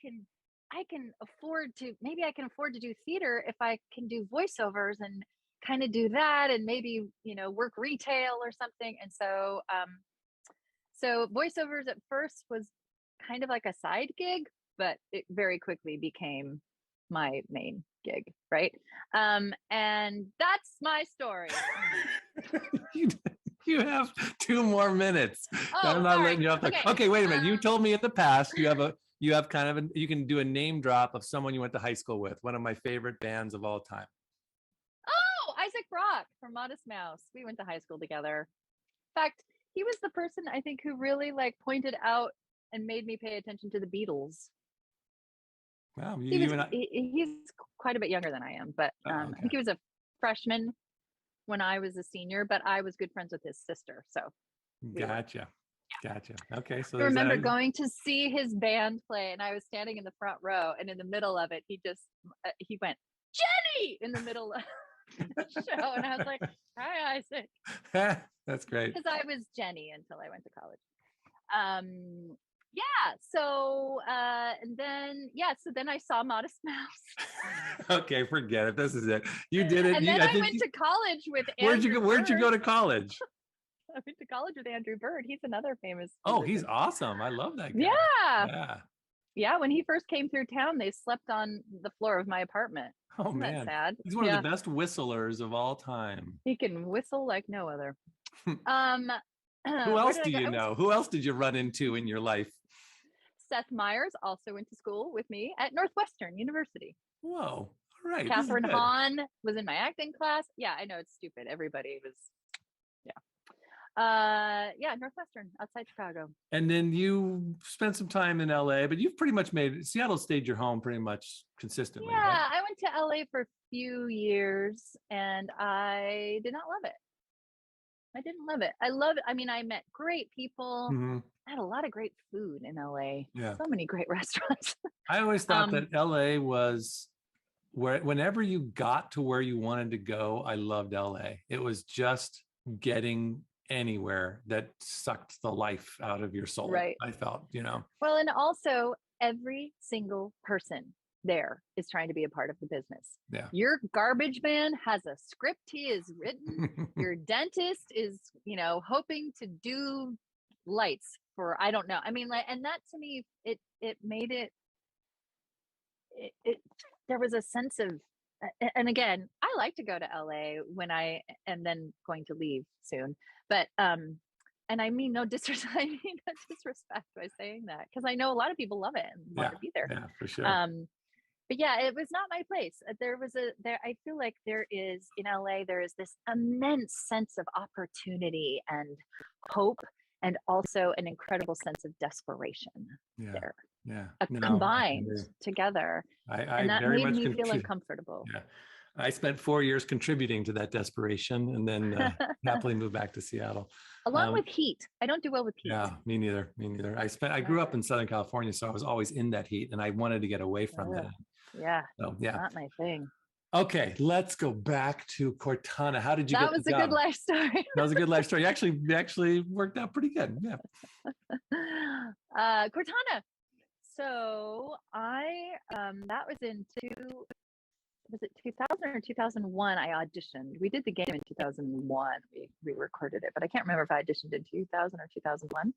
can afford to, maybe I can afford to do theater if I can do voiceovers and kind of do that, and maybe, work retail or something. And so voiceovers at first was kind of like a side gig, but it very quickly became my main gig, right? And that's my story. You have 2 more minutes. Oh, I'm not sorry. letting you off the. Okay. Okay, wait a minute. You told me in the past you have kind of you can do a name drop of someone you went to high school with. One of my favorite bands of all time. Oh, Isaac Brock from Modest Mouse. We went to high school together. In fact, he was the person I think who really pointed out and made me pay attention to the Beatles. Wow, He's quite a bit younger than I am, but I think he was a freshman when I was a senior, but I was good friends with his sister. So Gotcha. Okay, so I remember going to see his band play, and I was standing in the front row, and in the middle of it, he went, Jenny, in the middle of the show, and I was like, hi, Isaac. That's great. Because I was Jenny until I went to college. So then I saw Modest Mouse. Okay, forget it. This is it. You did it. And then I went to college with Andrew Where'd you go to Bird. college? I went to college with Andrew Bird. He's another famous Oh, he's musician. awesome. I love that guy. Yeah, when he first came through town, they slept on the floor of my apartment. Oh, Isn't man. that sad? He's one of the best whistlers of all time. He can whistle like no other. Who else do you know? Who else did you run into in your life? Seth Meyers also went to school with me at Northwestern University. Whoa. All right. Catherine Hahn was in my acting class. Yeah, I know, it's stupid. Everybody was, Northwestern outside Chicago. And then you spent some time in LA, but you've pretty much Seattle stayed your home pretty much consistently. Yeah, right? I went to LA for a few years and I did not love it. I mean, I met great people. Mm-hmm. I had a lot of great food in LA. Yeah. So many great restaurants. I always thought that LA was whenever you got to where you wanted to go, I loved LA. It was just getting anywhere that sucked the life out of your soul. Right. I felt, Well, and also every single person there is trying to be a part of the business. Yeah. Your garbage man has a script he has written. Your dentist is, hoping to do lights for, I don't know. I mean, and that to me, it made it there was a sense of, and again, I like to go to LA when I am then going to leave soon, but and I mean no disrespect by saying that, because I know a lot of people love it and want to be there. Yeah, for sure. But yeah, it was not my place. I feel like there is in LA, there is this immense sense of opportunity and hope, and also an incredible sense of desperation there. Yeah. Combined together. And that very made much me feel uncomfortable. Yeah. I spent 4 years contributing to that desperation, and then happily moved back to Seattle. Along with heat. I don't do well with heat. Yeah, me neither. I grew up in Southern California, so I was always in that heat, and I wanted to get away from it. Yeah. So, yeah. Not my thing. Okay, let's go back to Cortana. How did you get the job? That was a good life story. That was a good life story. You actually worked out pretty good. Yeah. Cortana. So that was in 2000 or 2001? I auditioned. We did the game in 2001. We recorded it, but I can't remember if I auditioned in 2000 or 2001.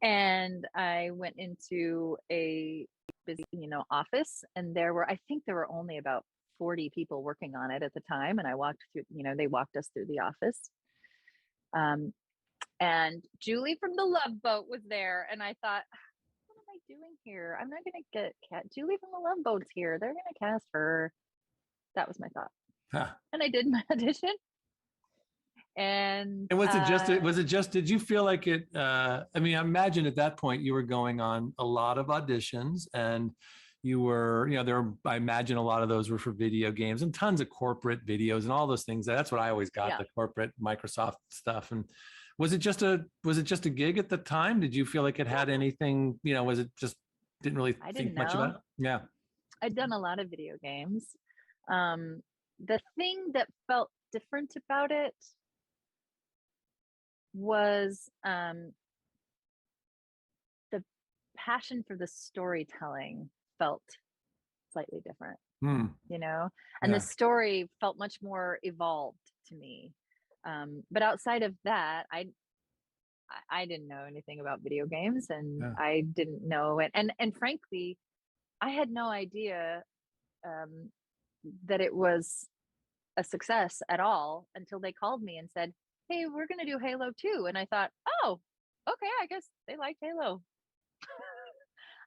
And I went into a busy, office, and I think there were only about 40 people working on it at the time. And I walked through, they walked us through the office. And Julie from the Love Boat was there, and I thought, what am I doing here? I'm not gonna get Julie from the Love Boat's here. They're gonna cast her. That was my thought. Huh. And I did my audition. And was it just, did you feel like it, I mean, I imagine at that point you were going on a lot of auditions, and you were, I imagine a lot of those were for video games and tons of corporate videos and all those things. That's what I always got, the corporate Microsoft stuff. And was it just a gig at the time? Did you feel like it had anything, was it just, didn't really think much about it? Yeah. I'd done a lot of video games. The thing that felt different about it was the passion for the storytelling felt slightly different, and the story felt much more evolved to me. But outside of that, I didn't know anything about video games, and I didn't know it. And frankly, I had no idea that it was a success at all until they called me and said, hey, we're going to do Halo 2. And I thought, oh, okay, I guess they liked Halo.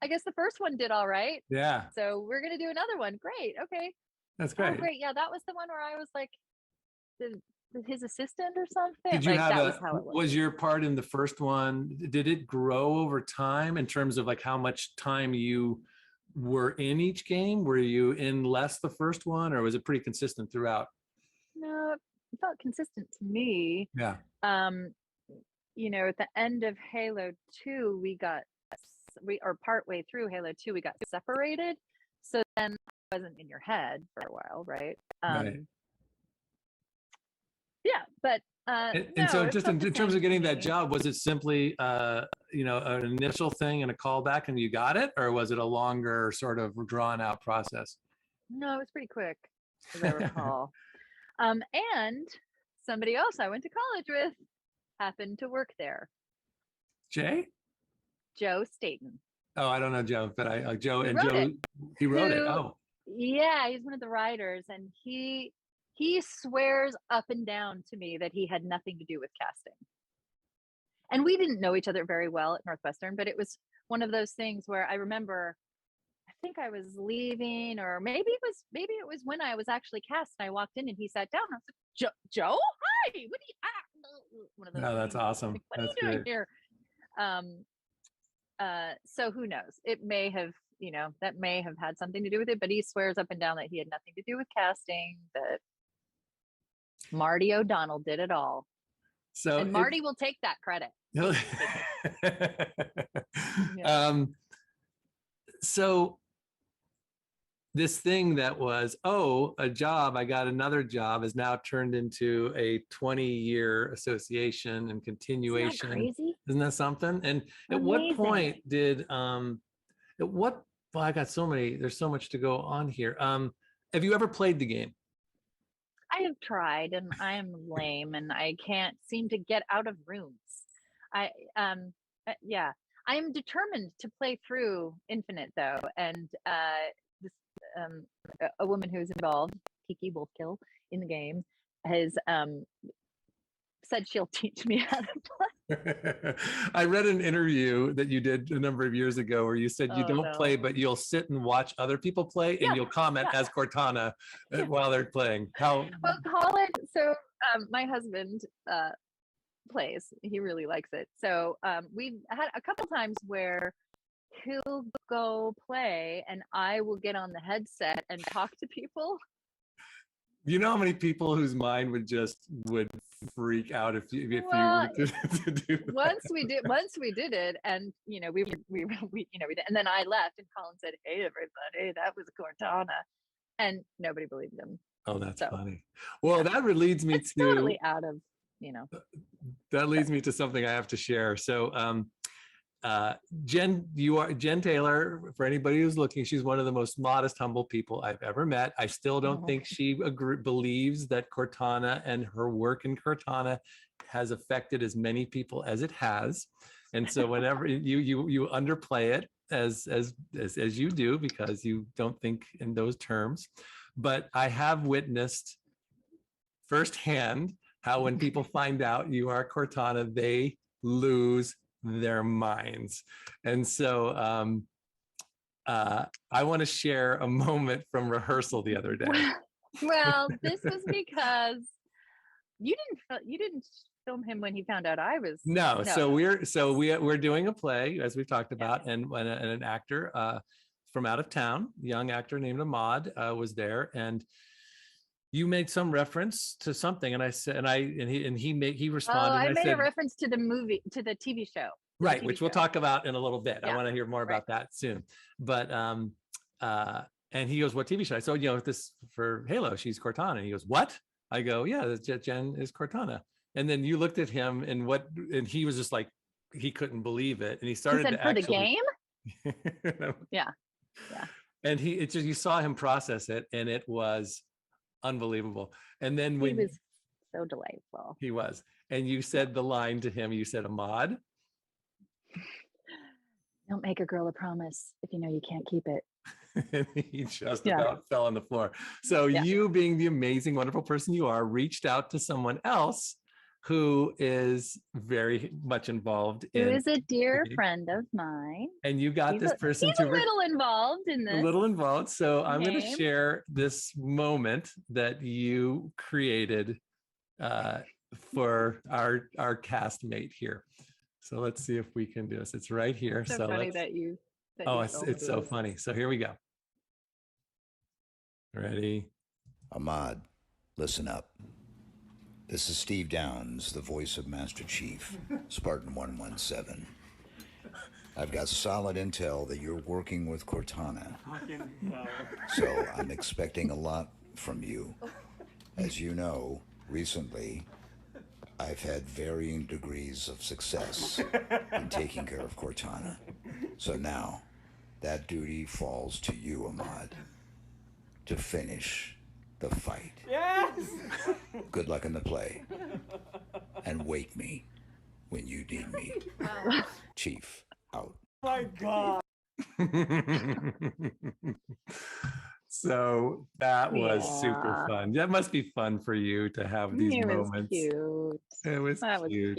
I guess the first one did all right. Yeah. So we're going to do another one. Great. Okay. That's great. Oh, great. Yeah, that was the one where I was like his assistant or something. Did you like, have that was how it was your part in the first one? Did it grow over time in terms of like how much time you were in each game? Were you in less the first one, or was it pretty consistent throughout? No, it felt consistent to me. Yeah. At the end of Halo 2, or partway through Halo 2, we got separated. So then I wasn't in your head for a while, right? Right. Yeah, but so just in terms of getting that job, was it simply an initial thing and a callback and you got it, or was it a longer sort of drawn out process? No, it was pretty quick, as I recall. And somebody else I went to college with happened to work there. Joe Staten. Oh, I don't know Joe, but Joe he wrote it. Oh, yeah, he's one of the writers, and he swears up and down to me that he had nothing to do with casting. And we didn't know each other very well at Northwestern, but it was one of those things where I remember, I think I was leaving, or maybe it was when I was actually cast, and I walked in and he sat down. I was like, Joe, hi, what do you? One of those. No, that's awesome. Like, what are you doing here? So who knows? It may have, that may have had something to do with it, but he swears up and down that he had nothing to do with casting, that Marty O'Donnell did it all. And Marty will take that credit. So this thing that was, a job, I got another job, is now turned into a 20-year association and continuation. Isn't that crazy? Isn't that something? And at what point did, I got so many, there's so much to go on here. Have you ever played the game? I have tried, and I am lame, and I can't seem to get out of rooms. I am determined to play through Infinite, though, and a woman who's involved, Kiki Wolfkill, in the game, has said she'll teach me how to play. I read an interview that you did a number of years ago where you said you don't play, but you'll sit and watch other people play, and you'll comment as Cortana while they're playing. Well, Colin, so my husband plays. He really likes it. So we've had a couple times where he'll go play and I will get on the headset and talk to people. You know how many people whose mind would freak out if you were to do that? Once we did it, and we did, and then I left, and Colin said, "Hey everybody, that was Cortana," and nobody believed him. Oh, that's funny. Well, that leads me to totally out of That leads me to something I have to share. So, Jen Taylor, for anybody who's looking, she's one of the most modest, humble people I've ever met. I still don't think she believes that Cortana and her work in Cortana has affected as many people as it has. And so whenever you underplay it as you do, because you don't think in those terms. But I have witnessed firsthand how when people find out you are Cortana, they lose their minds. And so I want to share a moment from rehearsal the other day. Well, this was because you didn't film him when he found out I was. No. So we're doing a play, as we've talked about, and an actor from out of town, young actor named Ahmad, was there, and you made some reference to something, and I said, he responded. Oh, I made said, a reference to the TV show. Right, which we'll talk about in a little bit. Yeah. I want to hear more about that soon. But and he goes, "What TV show?" I said, this for Halo, she's Cortana. And he goes, "What?" I go, "Yeah, Jen is Cortana." And then you looked at him, and he was just like, he couldn't believe it, and he started to actually, the game. Yeah. And you saw him process it, and it was unbelievable. And then he was so delightful. He was, and you said the line to him. You said, "Ahmad, don't make a girl a promise if you know you can't keep it." And he just about fell on the floor. So you, being the amazing, wonderful person you are, reached out to someone else who is very much involved who is a dear friend of mine. And you got this person he's a little involved in this. A little involved. So I'm going to share this moment that you created for our castmate here. So let's see if we can do this. It's right here. It's so funny that you. It's so funny. So here we go. Ready? Ahmad, listen up. This is Steve Downs, the voice of Master Chief, Spartan 117. I've got solid intel that you're working with Cortana. So I'm expecting a lot from you. As you know, recently, I've had varying degrees of success in taking care of Cortana. So now, that duty falls to you, Ahmad, to finish the fight. Yes! Good luck in the play. And wake me when you need me. Chief, out. Oh my God. So that was super fun. That must be fun for you to have these moments. Cute. That was cute.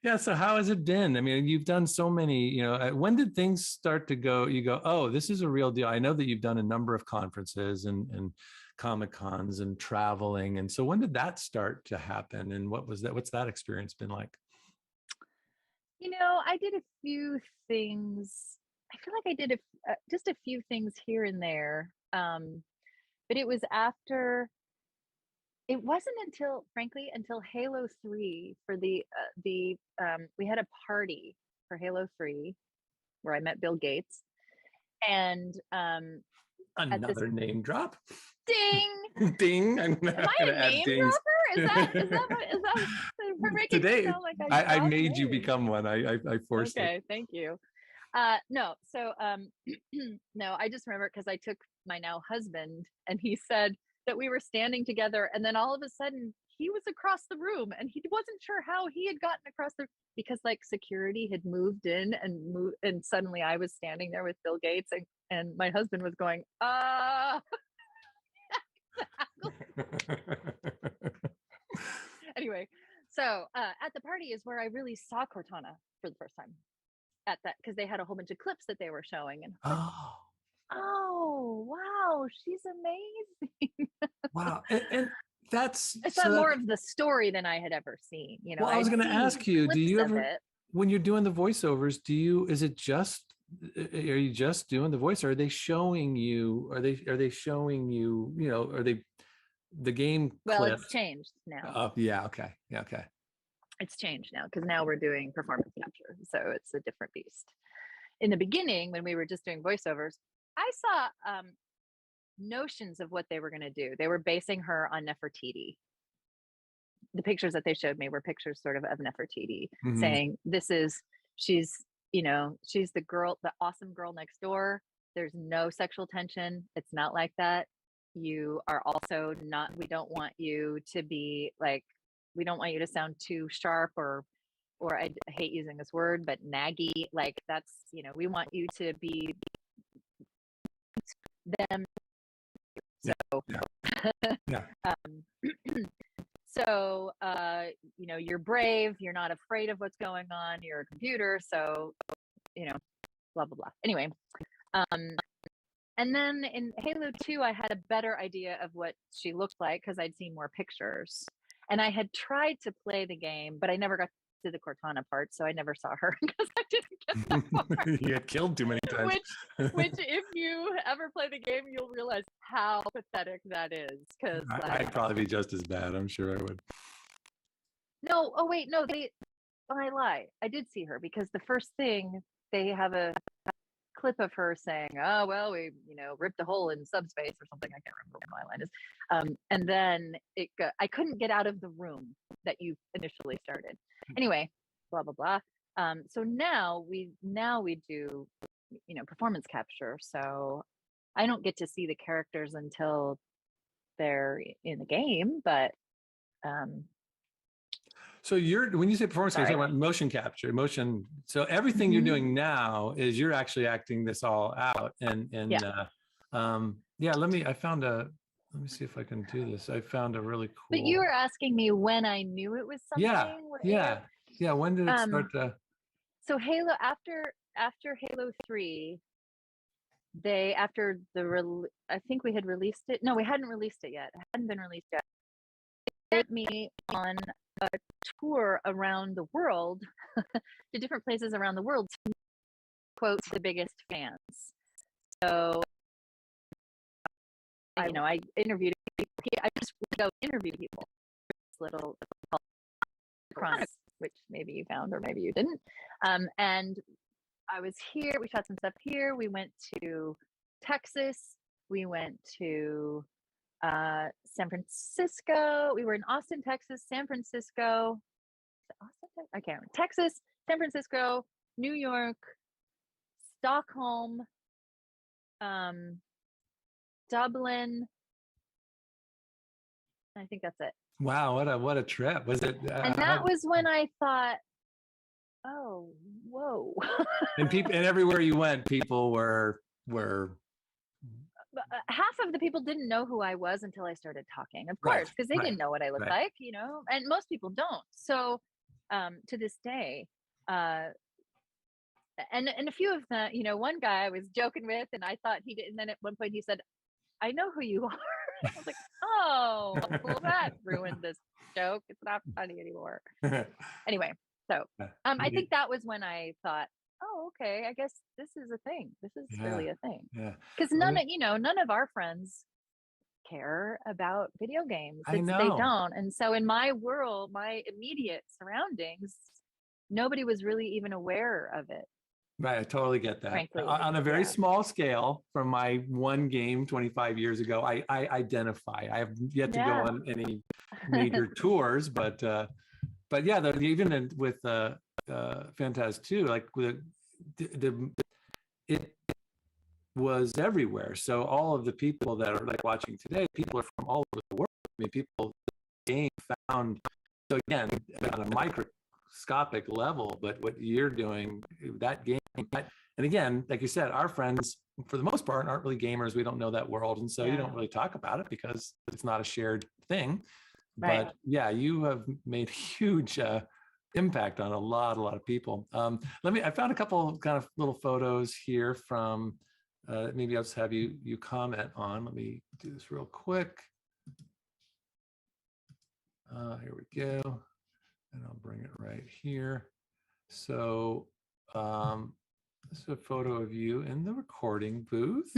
Yeah. So how has it been? I mean, you've done so many, when did things start to go, you go, oh, this is a real deal. I know that you've done a number of conferences and Comic-Cons and traveling. And so when did that start to happen? And what's that experience been like? I did a few things. I feel like I did just a few things here and there. But it was after, it wasn't until Halo 3 for we had a party for Halo 3 where I met Bill Gates, and another name drop. Ding. Ding. Am I a name dropper? Is that for making today? It sound like I made you become one. I forced it. Okay, thank you. No, so no, I just remember because I took my now husband, and he said that we were standing together, and then all of a sudden he was across the room, and he wasn't sure how he had gotten across because like security had moved in and suddenly I was standing there with Bill Gates, and my husband was going, Anyway, so at the party is where I really saw Cortana for the first time. At that, because they had a whole bunch of clips that they were showing, and oh wow, she's amazing. Wow. And that's more of the story than I had ever seen. Well, I was going to ask you, do you ever, when you're doing the voiceovers, are you just doing the voice, or are they showing you, are they showing you, are they the game well clip? It's changed now. Oh yeah, okay. It's changed now because now we're doing performance capture, so it's a different beast. In the beginning, when we were just doing voiceovers, I saw notions of what they were going to do. They were basing her on Nefertiti. The pictures that they showed me were pictures sort of Nefertiti, saying she's the girl, the awesome girl next door. There's no sexual tension. It's not like that. You are also not, we don't want you to be like, we don't want you to sound too sharp or I hate using this word, but naggy. Like that's, we want you to be them. So, yeah. So, you're brave, you're not afraid of what's going on, you're a computer, so, blah, blah, blah. Anyway, and then in Halo 2, I had a better idea of what she looked like because I'd seen more pictures. And I had tried to play the game, but I never got to the Cortana part, so I never saw her because I didn't get that far. You get killed too many times. Which, if you ever play the game, you'll realize how pathetic that is. Because I'd probably be just as bad. I'm sure I would. No, oh wait, no, I lie. I did see her because the first thing they have a clip of her saying, "Oh well, we ripped a hole in subspace" or something. I can't remember what my line is. And then I couldn't get out of the room that you initially started. Anyway, blah blah blah. So now we do performance capture. So I don't get to see the characters until they're in the game, but so when you say performance capture, you're talking about motion capture, so everything you're doing now is you're actually acting this all out. And let me see if I can do this. I found a really cool. But you were asking me when I knew it was something. Yeah. When did it start to? So Halo after Halo 3, I think we had released it. No, we hadn't released it yet. It hadn't been released yet. They sent me on a tour around the world to different places around the world to quote the biggest fans. So I interviewed people. I just go interview people. This little chronic, which maybe you found or maybe you didn't. And I was here. We shot some stuff here. We went to Texas. We went to San Francisco. We were in Austin, Texas, San Francisco. Austin, I can't remember. Texas, San Francisco, New York, Stockholm, Dublin. I think that's it. Wow, what a trip. Was it? And that was when I thought, oh, whoa. and everywhere you went, people were half of the people didn't know who I was until I stared talking, of course, because they didn't know what I looked like, and most people don't. So to this day, and a few of them, one guy I was joking with and I thought he did, and then at one point he said, "I know who you are." I was like, oh, well, that ruined this joke. It's not funny anymore. Anyway, so I think that was when I thought, oh, okay, I guess this is a thing. This is really a thing. Yeah. Because none of our friends care about video games. They don't. And so in my world, my immediate surroundings, nobody was really even aware of it. Right, I totally get that. Frankly, on a very small scale, from my one game 25 years ago, I identify. I have yet to go on any major tours, but yeah, even with Phantaz 2, like it was everywhere. So all of the people that are like watching today, people are from all over the world. I mean, people game found. So again, on a microscopic level, but what you're doing, that game, and again, like you said, our friends for the most part aren't really gamers. We don't know that world, and so you don't really talk about it because it's not a shared thing. Right. But yeah, you have made huge impact on a lot of people. I found a couple kind of little photos here from maybe I'll just have you comment on. Let me do this real quick. Here we go, and I'll bring it right here. So this is a photo of you in the recording booth.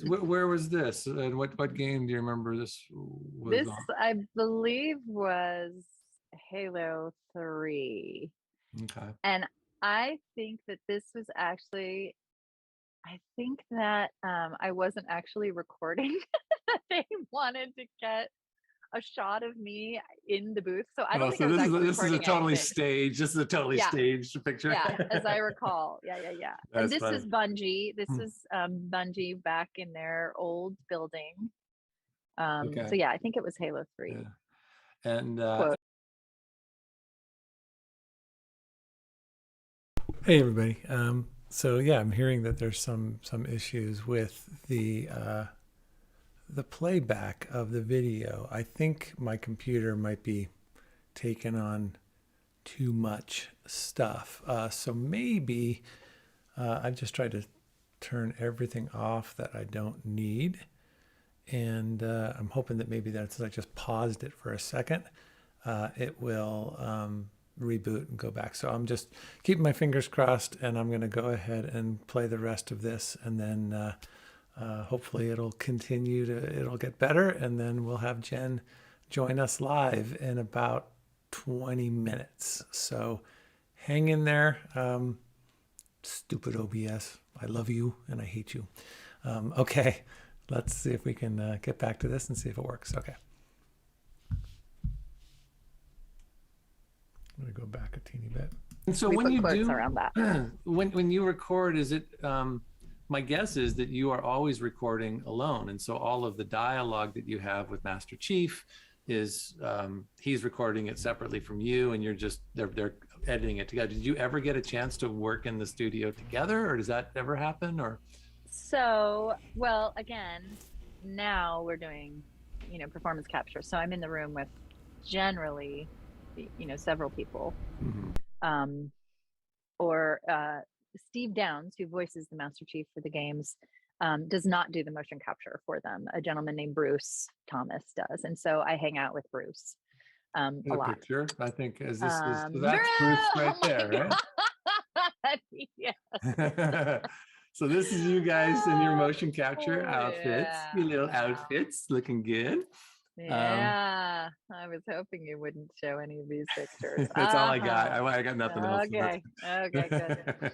Where was this? And what game do you remember this was this on? I believe was Halo 3. Okay. And I think that this was actually, I think that I wasn't actually recording. They wanted to get a shot of me in the booth. So I don't think I was actually this is a totally staged. This is a totally staged picture. Yeah, as I recall. Yeah. And this is Bungie. This is Bungie back in their old building. So yeah, I think it was Halo 3. Yeah. And hey everybody. So yeah, I'm hearing that there's some issues with the the playback of the video, I think my computer might be taking on too much stuff. So maybe I've just tried to turn everything off that I don't need. And I'm hoping that maybe that's, I just paused it for a second. It will reboot and go back. So I'm just keeping my fingers crossed, and I'm going to go ahead and play the rest of this, and then hopefully it'll it'll get better, and then we'll have Jen join us live in about 20 minutes. So hang in there. Stupid OBS. I love you and I hate you. Okay, let's see if we can get back to this and see if it works. Okay. I'm going to go back a teeny bit. And so when you do, around that. when you record, is it, my guess is that you are always recording alone. And so all of the dialogue that you have with Master Chief is, he's recording it separately from you, and you're just, they're editing it together. Did you ever get a chance to work in the studio together, or does that ever happen? Or So, well, again, now we're doing, performance capture. So I'm in the room with generally, several people. mm-hmm. Or Steve Downs, who voices the Master Chief for the games, does not do the motion capture for them. A gentleman named Bruce Thomas does. And so I hang out with Bruce a lot. Picture, I think, is this that's Bruce right there, right? Yes. So this is you guys in your motion capture outfits, Yeah. your little outfits, looking good. Yeah, I was hoping you wouldn't show any of these pictures. That's all I got. I got nothing else. Okay. Okay, good.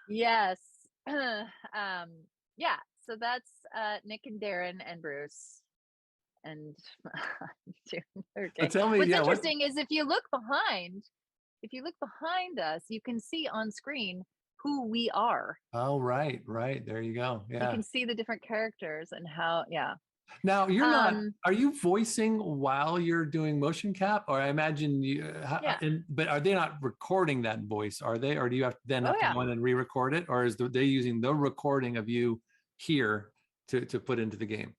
Yes. Yeah, so that's Nick and Darren and Bruce. And okay. Tell me, What's interesting is if you look behind us, you can see on screen who we are. Oh, right. There you go. Yeah. You can see the different characters and how, yeah. Now you're not, are you voicing while you're doing motion cap? Or I imagine you, but are they not recording that voice? Are they, or do you have to go in and re-record it? Or is they using the recording of you here to put into the game?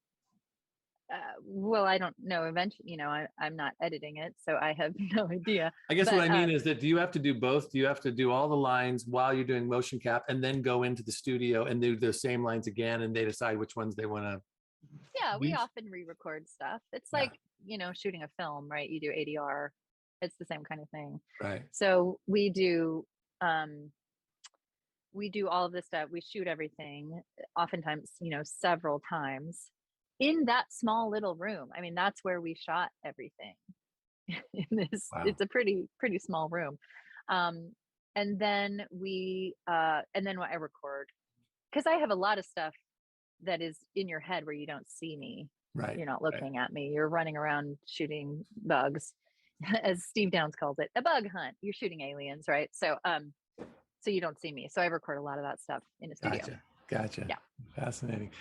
Well, I don't know. Eventually, I'm not editing it, so I have no idea. I guess what I mean is that do you have to do both? Do you have to do all the lines while you're doing motion cap and then go into the studio and do the same lines again, and they decide which ones they want to? Yeah, we often re-record stuff. It's like, shooting a film, right? You do ADR. It's the same kind of thing. Right. So we do all of this stuff. We shoot everything, oftentimes, several times in that small little room. I mean, that's where we shot everything. It's a pretty small room. And then I record, because I have a lot of stuff that is in your head where you don't see me. Right. You're not looking at me. You're running around shooting bugs, as Steve Downs calls it, a bug hunt. You're shooting aliens, right? So you don't see me. So I record a lot of that stuff in the studio. Gotcha. Yeah. Fascinating.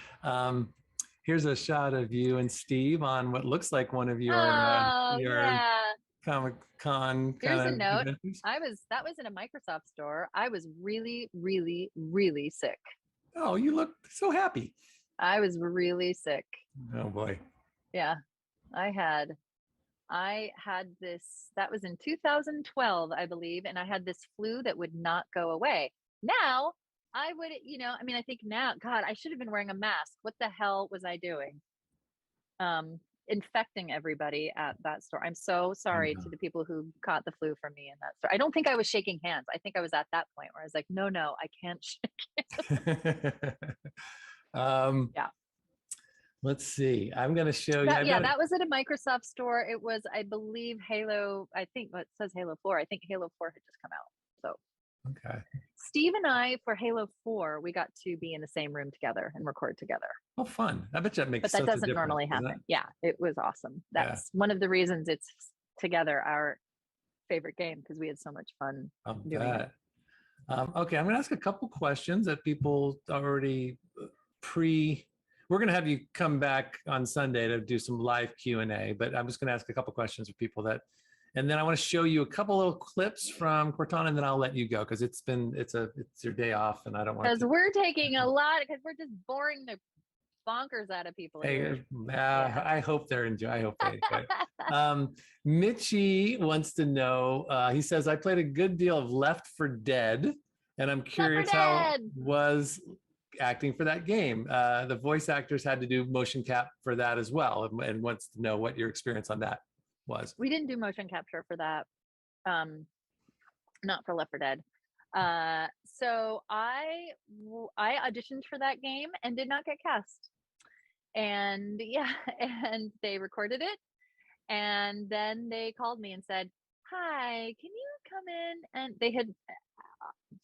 Here's a shot of you and Steve on what looks like one of your Comic-Con. Here's a note. That was in a Microsoft store. I was really, really, really sick. Oh, you look so happy. I was really sick. Oh boy. Yeah. I had this, that was in 2012, I believe. And I had this flu that would not go away. Now I would, I think now, God, I should have been wearing a mask. What the hell was I doing? Infecting everybody at that store. I'm so sorry to the people who caught the flu from me in that store. I don't think I was shaking hands. I think I was at that point where I was like, no, I can't shake hands. Yeah. Let's see. I'm going to show you. That was at a Microsoft store. It was, I believe, Halo. I think it says Halo 4. I think Halo 4 had just come out. So, okay. Steve and I, for Halo 4, we got to be in the same room together and record together. Oh, fun. I bet you that makes But that doesn't normally happen. Yeah, it was awesome. That's one of the reasons it's together our favorite game, because we had so much fun doing it. Okay, I'm going to ask a couple questions that people already we're going to have you come back on Sunday to do some live Q&A, but I'm just going to ask a couple questions of people and then I want to show you a couple little clips from Cortana, and then I'll let you go because it's your day off, and I don't want. Because we're taking a lot, because we're just boring the bonkers out of people Hey, here. I hope they're enjoy. I hope they enjoy it. Mitchie wants to know. He says, I played a good deal of Left 4 Dead, and I'm curious how Dead. was acting for that game. The voice actors had to do motion cap for that as well, and wants to know what your experience on that was. We didn't do motion capture for that. Not for Left 4 Dead. So I auditioned for that game and did not get cast. And yeah, and they recorded it. And then they called me and said, hi, can you come in? And they had,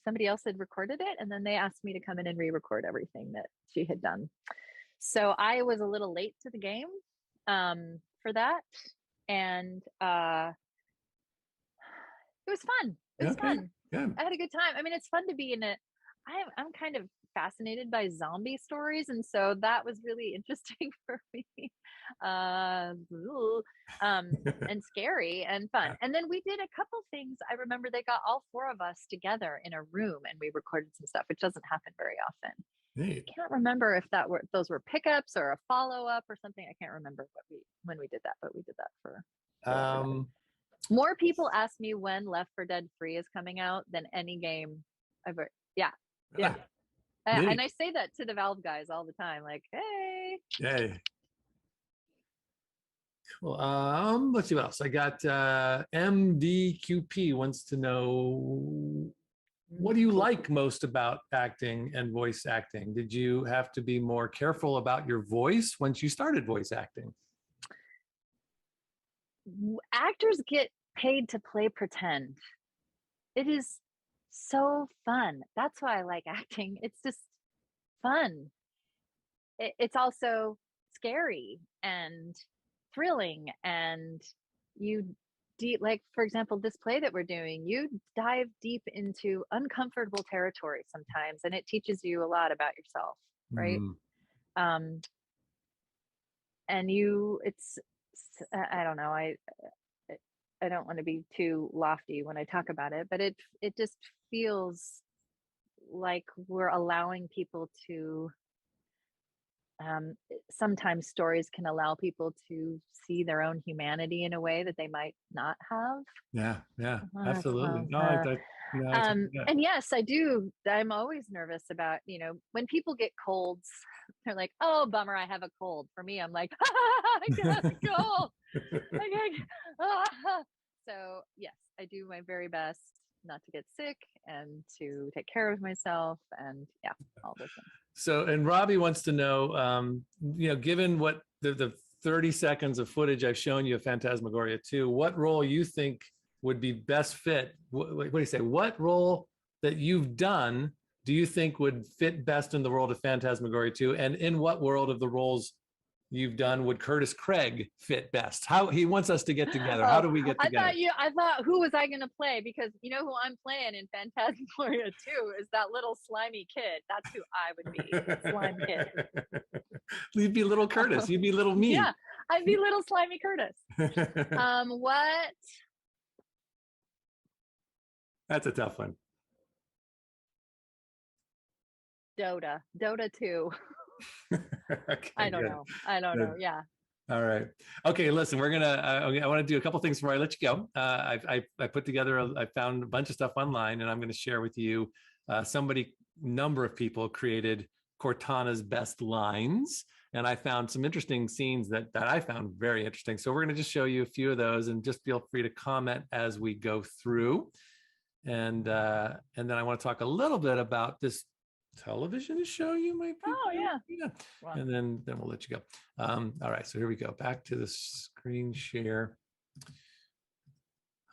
somebody else had recorded it. And then they asked me to come in and re-record everything that she had done. So I was a little late to the game for that. And it was fun. It was fun. Yeah. I had a good time. I mean, it's fun to be in it. I'm kind of fascinated by zombie stories, and so that was really interesting for me. And scary and fun. And then we did a couple things. I remember they got all four of us together in a room and we recorded some stuff, which doesn't happen very often. Neat. I can't remember if those were pickups or a follow-up or something. I can't remember when we did that, but we did that for more people ask me when Left 4 Dead 3 is coming out than any game ever. Yeah. And I say that to the Valve guys all the time, like, hey. Yay. Cool. Let's see what else. I got MDQP wants to know, what do you like most about acting and voice acting? Did you have to be more careful about your voice once you started voice acting? Actors get paid to play pretend. It is so fun. That's why I like acting. It's just fun. It's also scary and thrilling, and like, for example, this play that we're doing, you dive deep into uncomfortable territory sometimes, and it teaches you a lot about yourself, right? And it's I don't know, I don't want to be too lofty when I talk about it, but it just feels like we're allowing people to sometimes stories can allow people to see their own humanity in a way that they might not have. Yeah, absolutely. And yes, I do. I'm always nervous about, when people get colds, they're like, oh, bummer, I have a cold. For me, I'm like, I got a cold. So yes, I do my very best not to get sick and to take care of myself, and all those things. So, and Robbie wants to know, given what the 30 seconds of footage I've shown you of Phantasmagoria 2, what role you think would be best fit? What do you say? What role that you've done do you think would fit best in the world of Phantasmagoria 2? And in what world of the roles you've done would Curtis Craig fit best? How he wants us to get together. How do we get together? I thought, who was I going to play? Because you know who I'm playing in Phantasmagoria 2 is that little slimy kid. That's who I would be, slime kid. You'd be little Curtis. You'd be little me. Yeah, I'd be little slimy Curtis. What? That's a tough one. Dota 2. Okay, I don't know. Yeah. All right. Okay. Listen, we're gonna. I want to do a couple things before I let you go. I put together. I found a bunch of stuff online, and I'm going to share with you. Number of people created Cortana's best lines, and I found some interesting scenes that I found very interesting. So we're going to just show you a few of those, and just feel free to comment as we go through. And then I want to talk a little bit about this television show you might be. Oh yeah. Wow. And then we'll let you go. All right, so here we go. Back to the screen share.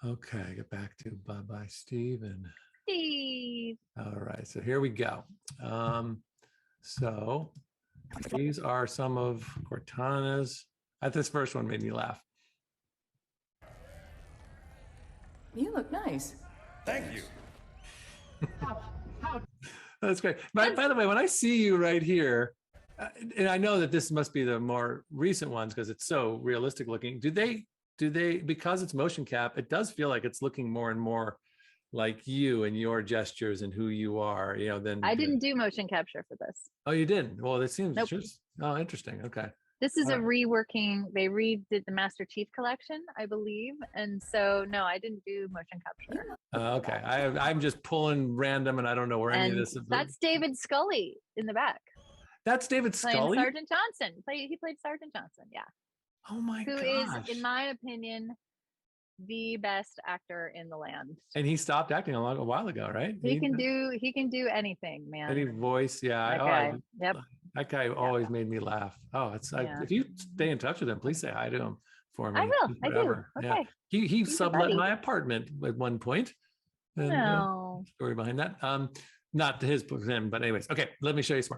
Okay, get back to bye Steve. All right, so here we go. So these are some of Cortana's. This first one made me laugh. You look nice. Thank you. That's great. By the way, when I see you right here, and I know that this must be the more recent ones because it's so realistic looking. Do they, because it's motion cap, it does feel like it's looking more and more like you and your gestures and who you are, than I didn't do motion capture for this. Oh, you didn't? Well, it seems, nope. Oh, interesting. Okay. This is a reworking. They redid the Master Chief collection, I believe, and so no, I didn't do motion capture. Okay. I'm just pulling random, and I don't know where any of And this is. that's David Scully in the back That's David playing Scully. Sergeant Johnson. He played Sergeant Johnson. Yeah. Oh my Who gosh. is, in my opinion, the best actor in the land. And he stopped acting a while ago, right? He can do anything, man. Any voice, yeah. That guy. Yep. That guy always made me laugh. Oh, if you stay in touch with him, please say hi to him for me. I will. I do. Okay. Yeah. He He's a sublet buddy. my apartment at one point. And, No. story behind that. Not to his him, but anyways. Okay, let me show you some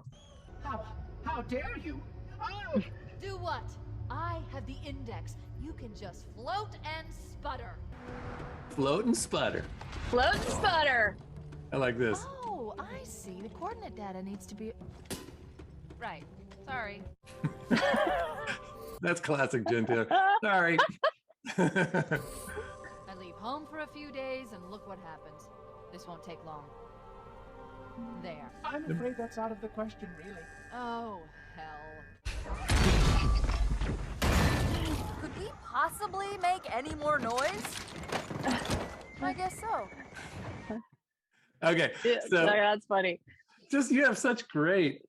more. How dare you? Oh! Do what? I have the index. You can just float and sputter. Float and sputter. Float and sputter. I like this. Oh, I see. The coordinate data needs to be... Right. Sorry. That's classic Jen Taylor. Sorry. I leave home for a few days and look what happens. This won't take long. There. I'm afraid that's out of the question, really. Oh, hell. Could we possibly make any more noise? I guess so. Okay. So That's funny. just you have such great,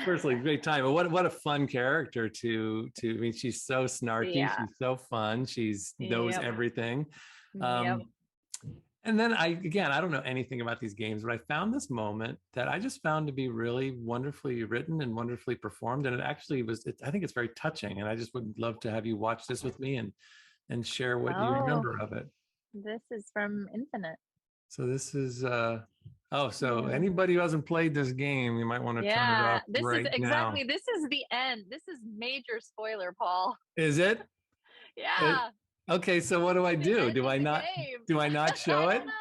firstly, great time. But what a fun character to I mean, she's so snarky, Yeah. she's so fun, she's knows Yep. everything. Yep. And then I don't know anything about these games, but I found this moment that I just found to be really wonderfully written and wonderfully performed. And it actually was, I think it's very touching. And I just would love to have you watch this with me and share what you remember of it. This is from Infinite. So this is, so anybody who hasn't played this game, you might want to turn it off This right is exactly, now. this is the end. This is major spoiler, Paul. Is it? Yeah. Okay, so what do I do? End Do of I the not? game. Do I not show I it? don't know.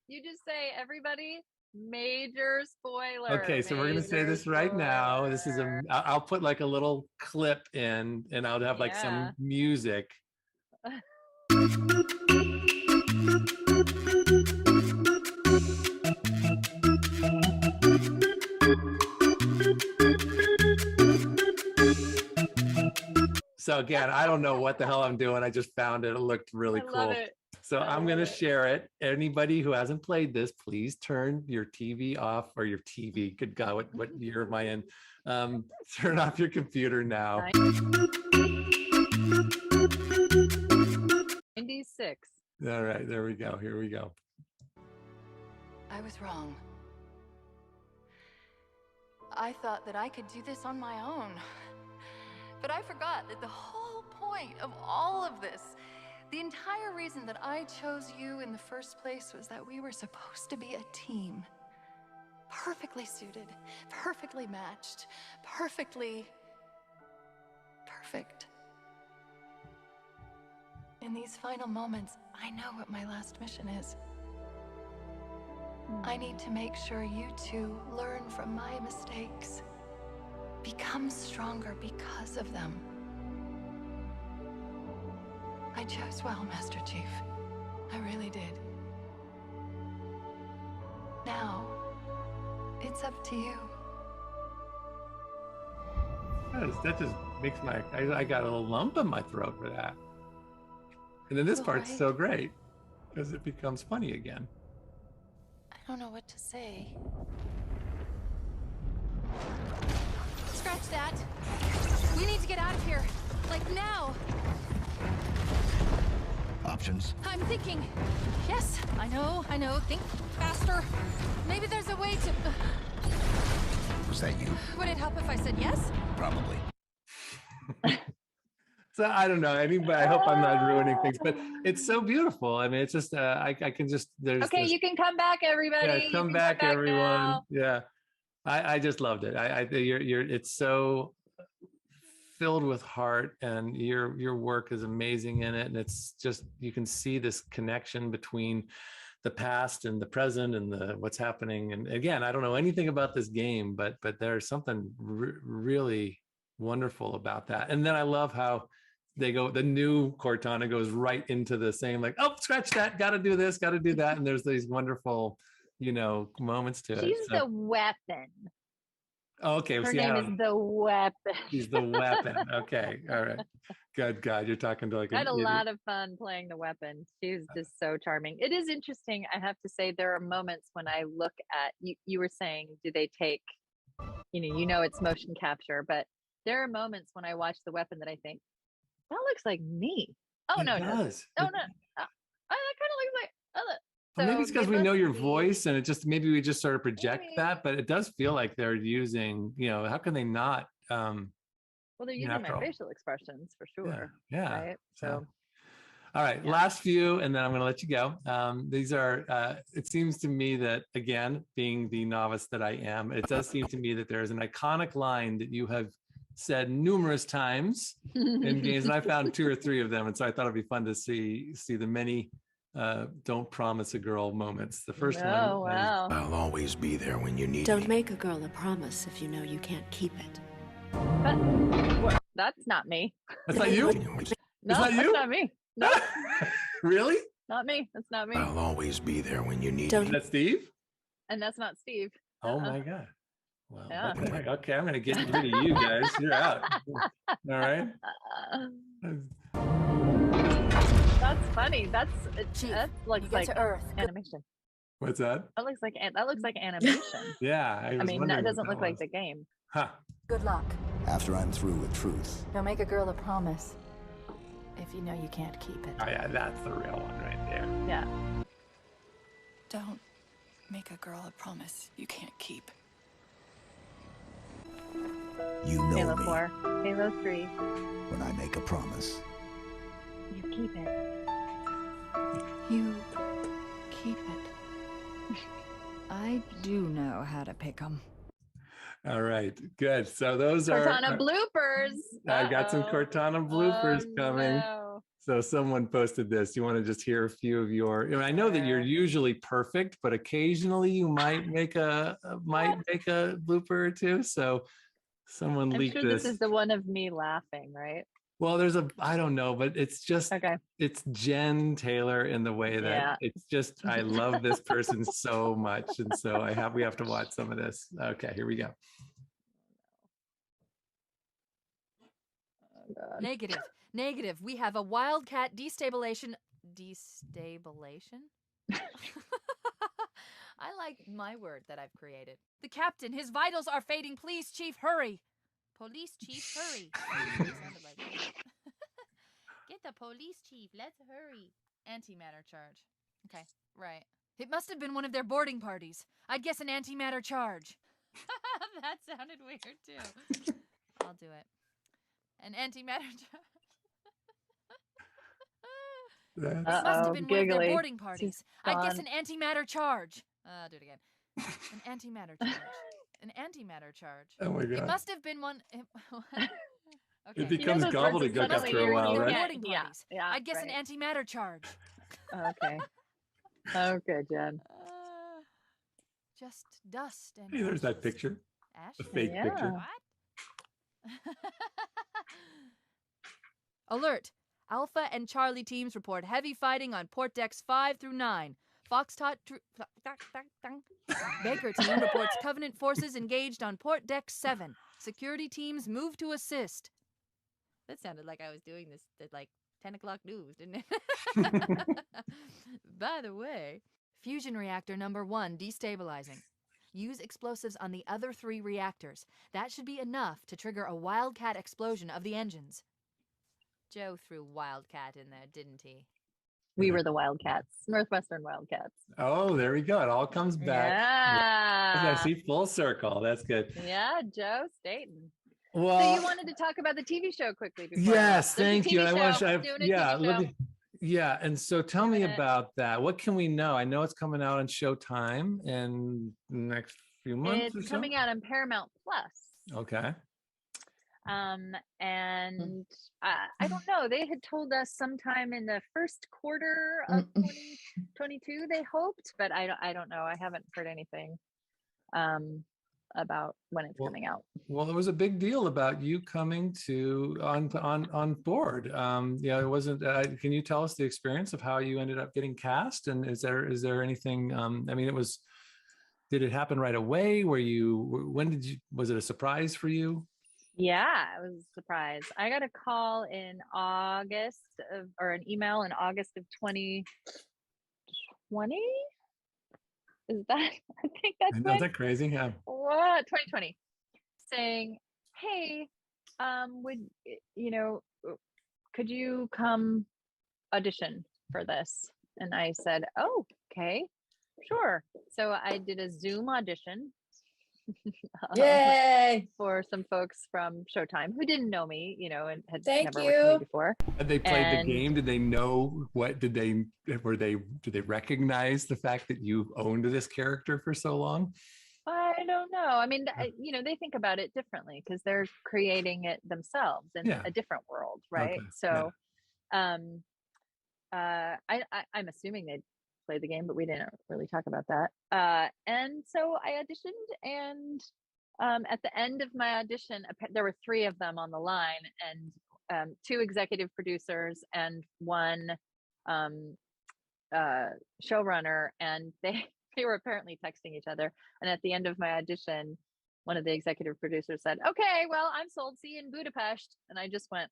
You just say, everybody, major spoiler. Okay, so we're gonna say major this right now. This is spoiler. I'll put like a little clip in, and I'll have like Yeah. some music. So again, I don't know what the hell I'm doing. I just found it. It looked really I cool. love it. So I I'm love going to it. share it. Anybody who hasn't played this, please turn your TV off, or your TV. Good God, what year am I in? Turn off your computer now. 96. All right, there we go. Here we go. I was wrong. I thought that I could do this on my own. But I forgot that the whole point of all of this, the entire reason that I chose you in the first place, was that we were supposed to be a team. Perfectly suited, perfectly matched, perfect. In these final moments, I know what my last mission is. I need to make sure you two learn from my mistakes. Become stronger because of them. I chose well, Master Chief. I really did. Now, it's up to you. That just makes I got a little lump in my throat for that. And then this part's Right. so great because it becomes funny again. I don't know what to say. Scratch that. We need to get out of here. Like now. Options? I'm thinking. Yes, I know. Think faster. Maybe there's a way to... Was that you? Would it help if I said yes? Probably. So I don't know. I hope I'm not ruining things, but it's so beautiful. I mean, it's just I can just Okay, you can come back, everybody. yeah, You come can back, everyone. now. Yeah, I just loved it. It's so filled with heart, and your work is amazing in it, and it's just you can see this connection between the past and the present and what's happening. And again, I don't know anything about this game, but there's something really wonderful about that. And then I love how the new Cortana goes right into the same, like, oh, scratch that, got to do this, got to do that. And there's these wonderful, moments to it. She's the weapon. Oh, okay. Her See, name is the Weapon. She's the Weapon. Okay. All right. Good God. You're talking to like I had an a idiot. lot of fun playing the Weapon. She's just so charming. It is interesting. I have to say, there are moments when I look at you. You were saying, do they take, it's motion capture, but there are moments when I watch the Weapon that I think, that looks like me. Oh, no, it does. Oh, no. That kind of looks like. Well, maybe it's because we know your voice, and maybe we just sort of project Maybe. that, but it does feel like they're using, how can they not? Well, they're using after my all. facial expressions for sure. Yeah. Right. So. All right, last few, and then I'm going to let you go. These are, it seems to me that, again, being the novice that I am, it does seem to me that there is an iconic line that you have said numerous times in games, and I found 2 or 3 of them, and so I thought it'd be fun to see the many don't promise a girl moments. The first one. Oh, wow. I'll always be there when you need Don't me. make a girl a promise if you know you can't keep it. That's not me. That's not you? No, that's that's not me. No. Really? Not me. That's not me. I'll always be there when you need me. That's Steve? And that's not Steve. Oh my God. Well, Yeah. what the heck? Okay, I'm going to get rid of you guys. You're out. All right. That's funny. That looks like Earth. animation. What's that? That looks like animation. Yeah. I mean, that doesn't look like the game. Huh. Good luck. After I'm through with truth, Don't make a girl a promise if you know you can't keep it. Oh yeah, that's the real one right there. Yeah. Don't make a girl a promise you can't keep. you know Halo me 4, Halo 3. when I make a promise. You keep it. You keep it. I do know how to pick 'em. All right, good. So those Cortana are bloopers. I've got some Cortana bloopers coming. No. So someone posted this. You want to just hear a few of your? I know that you're usually perfect, but occasionally you might make a blooper or two. So someone I'm leaked sure this. this is the one of me laughing, right? Well, I don't know, but it's just, it's Jen Taylor in the way that it's just, I love this person so much. And so we have to watch some of this. Okay, here we go. Oh, God. Negative. We have a wildcat destabilization. I like my word that I've created. The captain, his vitals are fading. Please, chief, hurry. Police chief, hurry. Sounded like Get the police chief, let's hurry. Antimatter charge. Okay, right. It must have been one of their boarding parties. I'd guess an antimatter charge. That sounded weird too. I'll do it. An antimatter charge. It must have been one of their boarding parties. I'd guess an antimatter charge. I'll do it again. An antimatter charge. An antimatter charge. Oh my God. It must have been one. Okay. It becomes gobbledygook after a while, right? Yeah. I'd guess an antimatter charge. Okay. Okay, Jen. Just dust and. Hey, there's that picture. Ash? A fake picture. What? Alert! Alpha and Charlie teams report heavy fighting on port decks 5 through 9. Foxtrot Baker team reports Covenant forces engaged on port deck 7. Security teams move to assist. That sounded like I was doing this at like 10 o'clock news, didn't it? By the way, fusion reactor number 1 destabilizing. Use explosives on the other 3 reactors. That should be enough to trigger a wildcat explosion of the engines. Joe threw wildcat in there, didn't he? We were the Wildcats, Northwestern Wildcats. Oh, there we go. It all comes back. Yeah. I see full circle. That's good. Yeah, Joe Staten. Well, so you wanted to talk about the TV show quickly before. Yes, thank you. Yeah. Yeah, and so tell me about that. What can we know? I know it's coming out on Showtime in the next few months. It's coming out on Paramount Plus. Okay. And I don't know. They had told us sometime in the first quarter of 2022. They hoped, but I don't know. I haven't heard anything about when it's coming out. Well, it was a big deal about you coming on board. Yeah, it wasn't. Can you tell us the experience of how you ended up getting cast? And is there anything? I mean, it was Did it happen right away? Was it a surprise for you? Yeah, it was a surprise. I got a call in or an email in August of 2020. Is that, I think that's Isn't that crazy? Yeah. What? 2020. Saying, hey, could you come audition for this? And I said, oh, okay, sure. So I did a Zoom audition. Yay! For some folks from Showtime who didn't know me, and had Thank never worked with me you. before. Had they played the game? Did they know did they recognize the fact that you owned this character for so long? I don't know. I mean, they think about it differently because they're creating it themselves in a different world, right? Okay. So, I'm assuming they'd play the game, but we didn't really talk about that. And so I auditioned, and at the end of my audition, there were 3 of them on the line, and 2 executive producers and 1 showrunner, and they were apparently texting each other. And at the end of my audition, one of the executive producers said, "Okay, well, I'm sold. See you in Budapest." And I just went,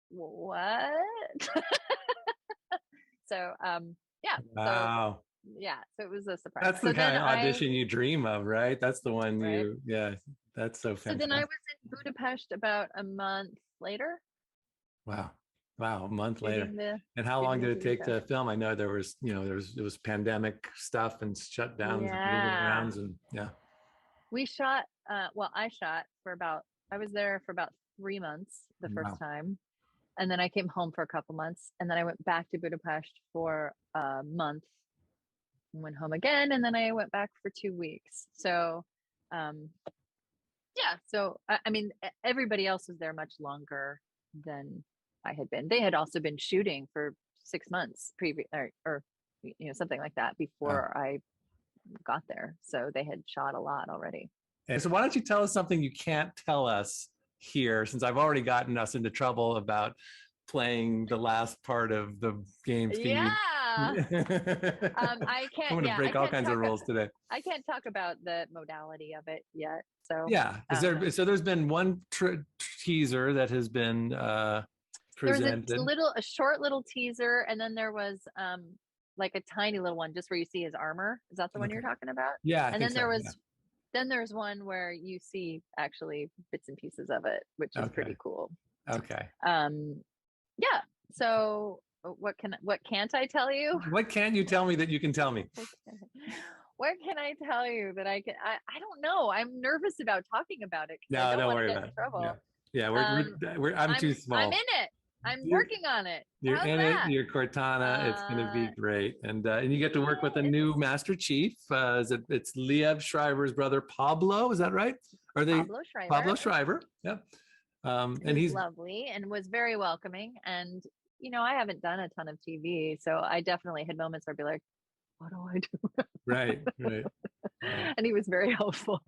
"What?" So, yeah. Wow. So, yeah. So it was a surprise. That's the kind of audition you dream of, right? That's the one that's so fantastic. So then I was in Budapest about a month later. Wow, a month later. And how shooting long did the it take show. to film? I know there was pandemic stuff and shutdowns and moving arounds, and we shot. I was there for about 3 months the first time. And then I came home for a couple months, and then I went back to Budapest for a month, and went home again, and then I went back for 2 weeks. So, so I mean, everybody else was there much longer than I had been. They had also been shooting for 6 months previous, or something like that before I got there. So they had shot a lot already. And so why don't you tell us something you can't tell us here, since I've already gotten us into trouble about playing the last part of the games. I can't. I'm going to break all kinds of rules today. I can't talk about the modality of it yet. So there's been one teaser that has been presented. There was a short little teaser, and then there was like a tiny little one just where you see his armor. Is that the one you're talking about? Yeah. And then then there's one where you see actually bits and pieces of it, which is pretty cool. Okay. Yeah. So what can't I tell you? What can you tell me that you can tell me? What can I tell you that I can? I don't know. I'm nervous about talking about it. No, don't worry about it. Trouble. Yeah, I'm too small. I'm in it. I'm working on it. You're in it. You're Cortana. It's going to be great, and you get to work with a new Master Chief. It's Liev Schreiber's brother Pablo. Is that right? Are they Pablo Schreiber? Yep. And he's lovely and was very welcoming. And I haven't done a ton of TV, so I definitely had moments where I'd be like, "What do I do?" Right. And he was very helpful.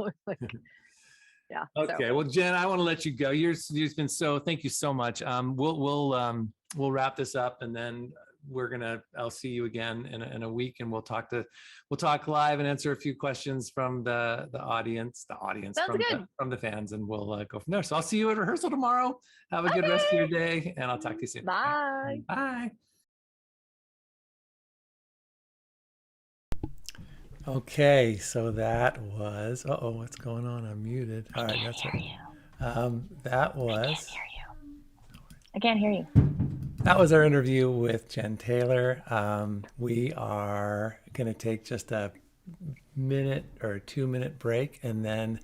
Yeah. Okay. Well, Jen, I want to let you go. You've been thank you so much. We'll wrap this up, and then I'll see you again in a week, and we'll talk live and answer a few questions from the audience from the fans, and we'll go from there. So I'll see you at rehearsal tomorrow. Have a good rest of your day, and I'll talk to you soon. Bye. Bye. Okay, so that was. What's going on? I'm muted. All right, that's it. That was. I can't hear you. That was our interview with Jen Taylor. We are going to take just a minute or 2-minute break, and then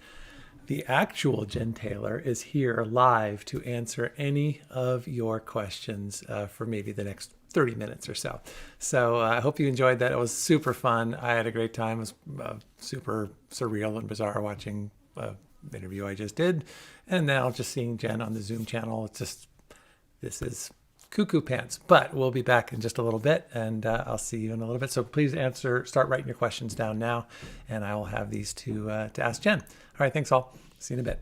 the actual Jen Taylor is here live to answer any of your questions for maybe the next 30 minutes or so. So I hope you enjoyed that. It was super fun. I had a great time. It was super surreal and bizarre watching the interview I just did. And now just seeing Jen on the Zoom channel. This is cuckoo pants, but we'll be back in just a little bit, and I'll see you in a little bit. So please start writing your questions down now, and I will have these to ask Jen. All right, thanks all. See you in a bit.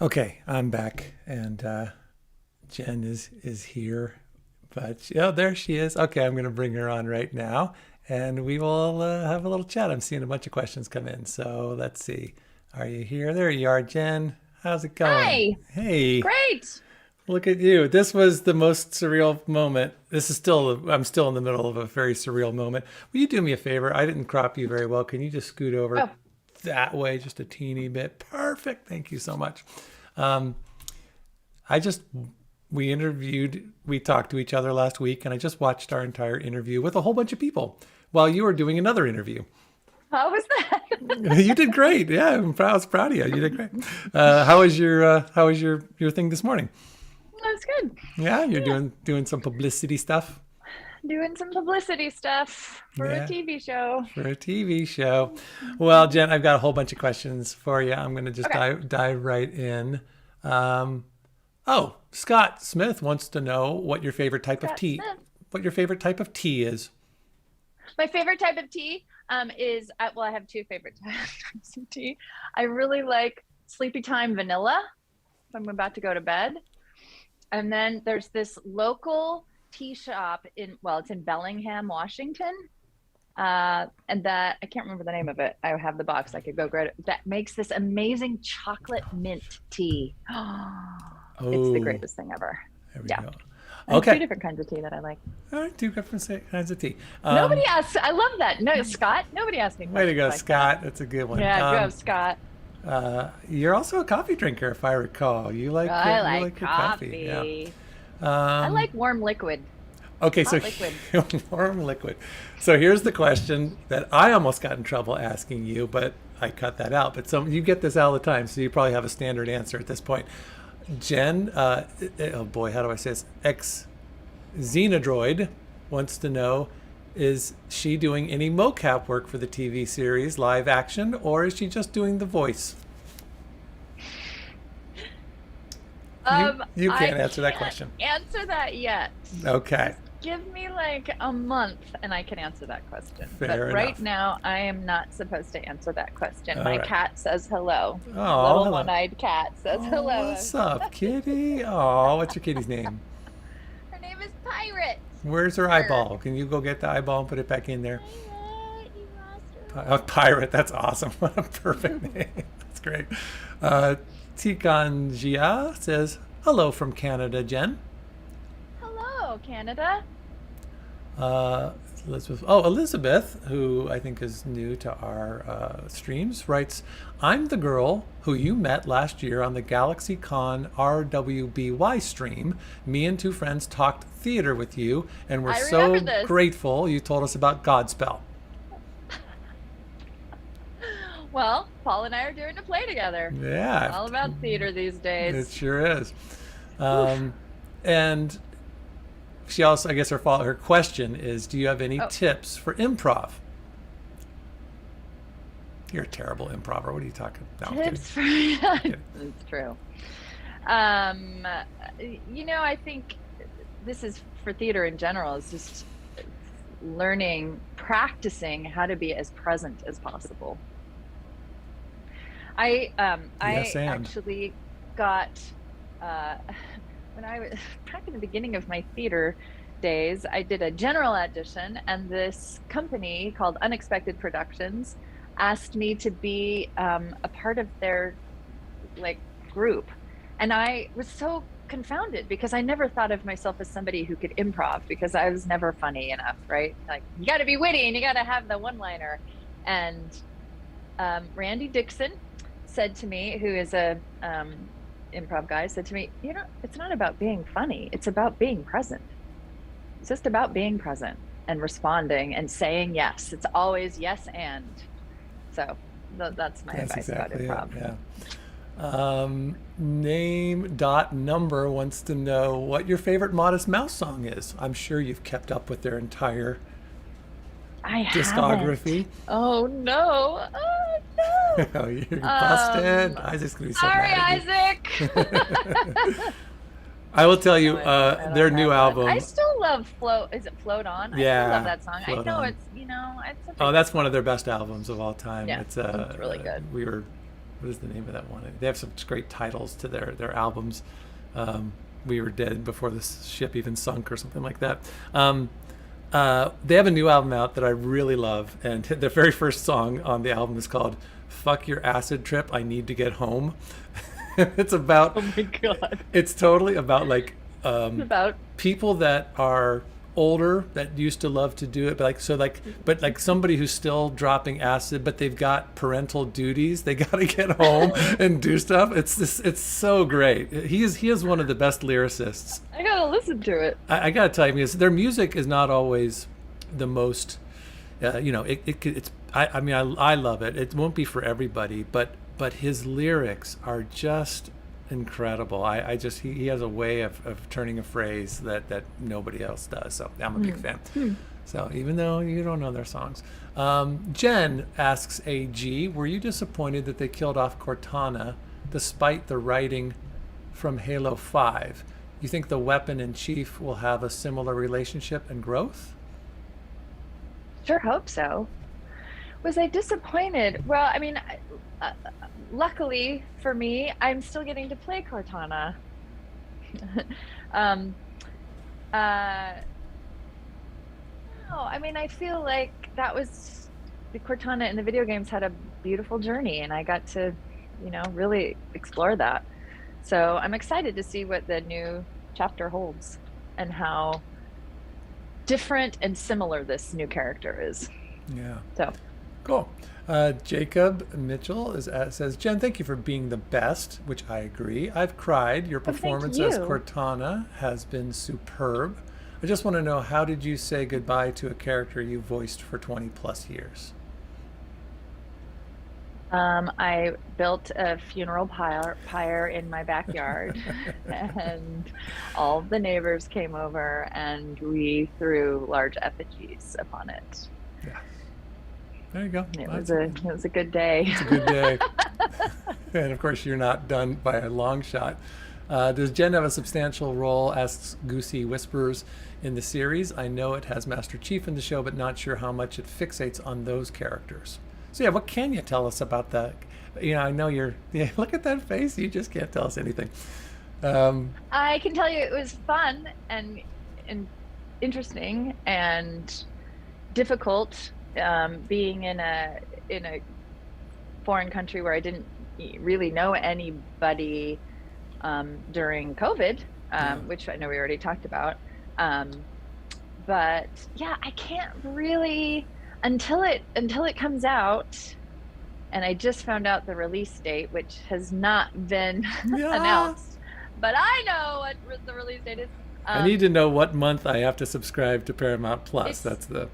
Okay, I'm back, and Jen is here, but there she is. Okay, I'm going to bring her on right now, and we will have a little chat. I'm seeing a bunch of questions come in, so let's see. Are you here? There you are, Jen. How's it going? Hi. Hey. Great. Look at you. This was the most surreal moment. I'm still in the middle of a very surreal moment. Will you do me a favor? I didn't crop you very well. Can you just scoot over that way just a teeny bit? Perfect. Thank you so much. We talked to each other last week, and I just watched our entire interview with a whole bunch of people while you were doing another interview. How was that? You did great. Yeah, I was proud of you. You did great. How was your thing this morning? That was good. Yeah, you're doing some publicity stuff. Doing some publicity stuff for a TV show. For a TV show. Well, Jen, I've got a whole bunch of questions for you. I'm going to just dive right in. Scott Smith wants to know what your favorite type of tea. What your favorite type of tea is. My favorite type of tea is I have two favorite types of tea. I really like Sleepy Time vanilla if I'm about to go to bed. And then there's this local tea shop it's in Bellingham, Washington. And that, I can't remember the name of it. I have the box. I could go grab it. That makes this amazing chocolate mint tea. It's the greatest thing ever. There we go. Okay. Two different kinds of tea that I like. All right, two different kinds of tea. Nobody asked. I love that. No, Scott. Nobody asked me. Way to go, Scott. That's a good one. Yeah, go, Scott. You're also a coffee drinker, if I recall. You like I like your coffee. Yeah. I like warm liquid. Okay, so warm liquid. So here's the question that I almost got in trouble asking you, but I cut that out. But you get this all the time, so you probably have a standard answer at this point. Jen, oh boy, how do I say this? Xenodroid wants to know, is she doing any mocap work for the TV series live action, or is she just doing the voice? You can't answer that question. Answer that yet. Okay. Give me like a month and I can answer that question. Fair enough. Right now, I am not supposed to answer that question. My cat says hello. Oh, little hello. One-eyed cat says hello. What's up, kitty? Oh, what's your kitty's name? Her name is Pirate. Where's her eyeball? Can you go get the eyeball and put it back in there? Pirate, that's awesome. What a perfect name. That's great. Tikan Jia says, hello from Canada, Jen. Hello, Canada. Elizabeth, who I think is new to our streams, writes, I'm the girl who you met last year on the GalaxyCon RWBY stream. Me and two friends talked theater with you, and we're so grateful you told us about Godspell. Well, Paul and I are doing a play together. Yeah. It's all about theater these days. It sure is. And she also, I guess her question is, do you have any tips for improv? You're a terrible improver. What are you talking about? Tips for It's true. I think this is for theater in general, is just practicing how to be as present as possible. I actually got when I was back in the beginning of my theater days, I did a general audition, and this company called Unexpected Productions asked me to be a part of their group, and I was so confounded because I never thought of myself as somebody who could improv, because I was never funny enough, right? Like, you got to be witty and you got to have the one-liner. And Randy Dixon said to me, who is a improv guy, said to me, it's not about being funny, it's about being present. It's just about being present and responding and saying yes. It's always yes and. So that's my advice exactly about improv. Name.number wants to know what your favorite Modest Mouse song is. I'm sure you've kept up with their entire discography. Oh no. Oh, you're busted. Isaac's gonna be so sorry, mad at Isaac. I will tell you, their new album. I still love Float. Is it Float On? Yeah, I still love that song. I know On. it's, it's that's one of their best albums of all time. Yeah, it's really good. We were what is the name of that one? They have some great titles to their albums. We Were Dead Before the Ship Even Sunk or something like that. They have a new album out that I really love, and the very first song on the album is called "Fuck Your Acid Trip, I Need to Get Home." It's about, Oh my God. it's totally about like About people that are older that used to love to do it, but like somebody who's still dropping acid, but they've got parental duties. They got to get home and do stuff. It's so great. He is one of the best lyricists. I gotta listen to it. I gotta tell you, because their music is not always the most, I love it. It won't be for everybody, but his lyrics are just incredible. He has a way of turning a phrase that nobody else does. So I'm a big fan. So even though you don't know their songs. Jen asks AG, were you disappointed that they killed off Cortana despite the writing from Halo 5? You think the weapon in chief will have a similar relationship and growth? Sure hope so. Was I disappointed? Well, I mean, luckily for me, I'm still getting to play Cortana. No, I mean, I feel like that was the Cortana in the video games had a beautiful journey, and I got to, really explore that. So I'm excited to see what the new chapter holds and how different and similar this new character is. Yeah. So cool. Jacob Mitchell says, Jen, thank you for being the best, which I agree. I've cried. Your performance as Cortana has been superb. I just want to know, how did you say goodbye to a character you voiced for 20 plus years? I built a funeral pyre in my backyard, and all the neighbors came over, and we threw large effigies upon it. Yeah. There you go. It was a good day. It's a good day. And of course, you're not done by a long shot. Does Jen have a substantial role, asks Goosey Whispers, in the series? I know it has Master Chief in the show, but not sure how much it fixates on those characters. So yeah, what can you tell us about that? I know look at that face. You just can't tell us anything. I can tell you it was fun and interesting and difficult, being in a foreign country where I didn't really know anybody during COVID, which I know we already talked about. But yeah, I can't really until it comes out. And I just found out the release date, which has not been announced. But I know what the release date is. I need to know what month I have to subscribe to Paramount Plus. It's soonish.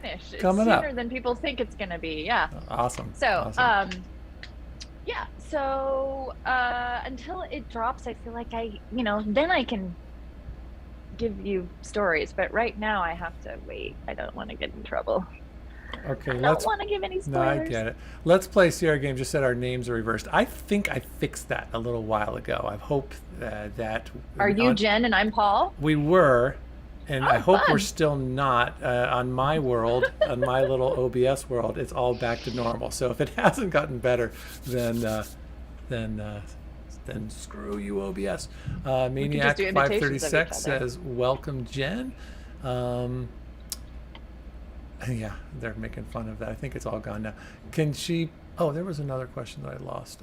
It's coming up. Sooner than people think it's going to be. Yeah. Awesome. So, yeah. So until it drops, I feel like then I can give you stories. But right now, I have to wait. I don't want to get in trouble. Okay, I don't want to give any spoilers. No, I get it. Let's Play Sierra Game just said our names are reversed. I think I fixed that a little while ago. I hope that... Are you Jen and I'm Paul? We were, and I hope fun. we're still not. On my world, on my little OBS world, it's all back to normal. So if it hasn't gotten better, then screw you, OBS. Maniac 536 says, welcome, Jen. Yeah, they're making fun of that. I think it's all gone now. Can she... Oh, there was another question that I lost.